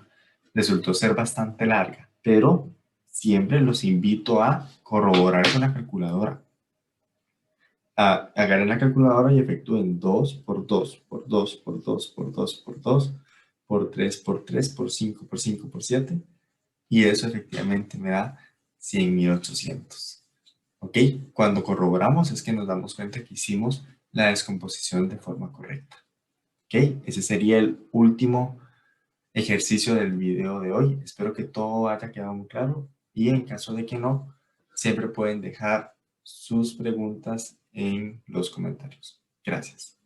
resultó ser bastante larga, pero siempre los invito a corroborar con la calculadora. Agarren la calculadora y efectúen 2 por 2 por 2 por 2 por 2 por 2 por 3 por 3 por 5 por 5 por 7 y eso efectivamente me da 100.800. ¿Ok? Cuando corroboramos es que nos damos cuenta que hicimos la descomposición de forma correcta. ¿Ok? Ese sería el último ejercicio del video de hoy. Espero que todo haya quedado muy claro y en caso de que no, siempre pueden dejar sus preguntas en los comentarios. Gracias.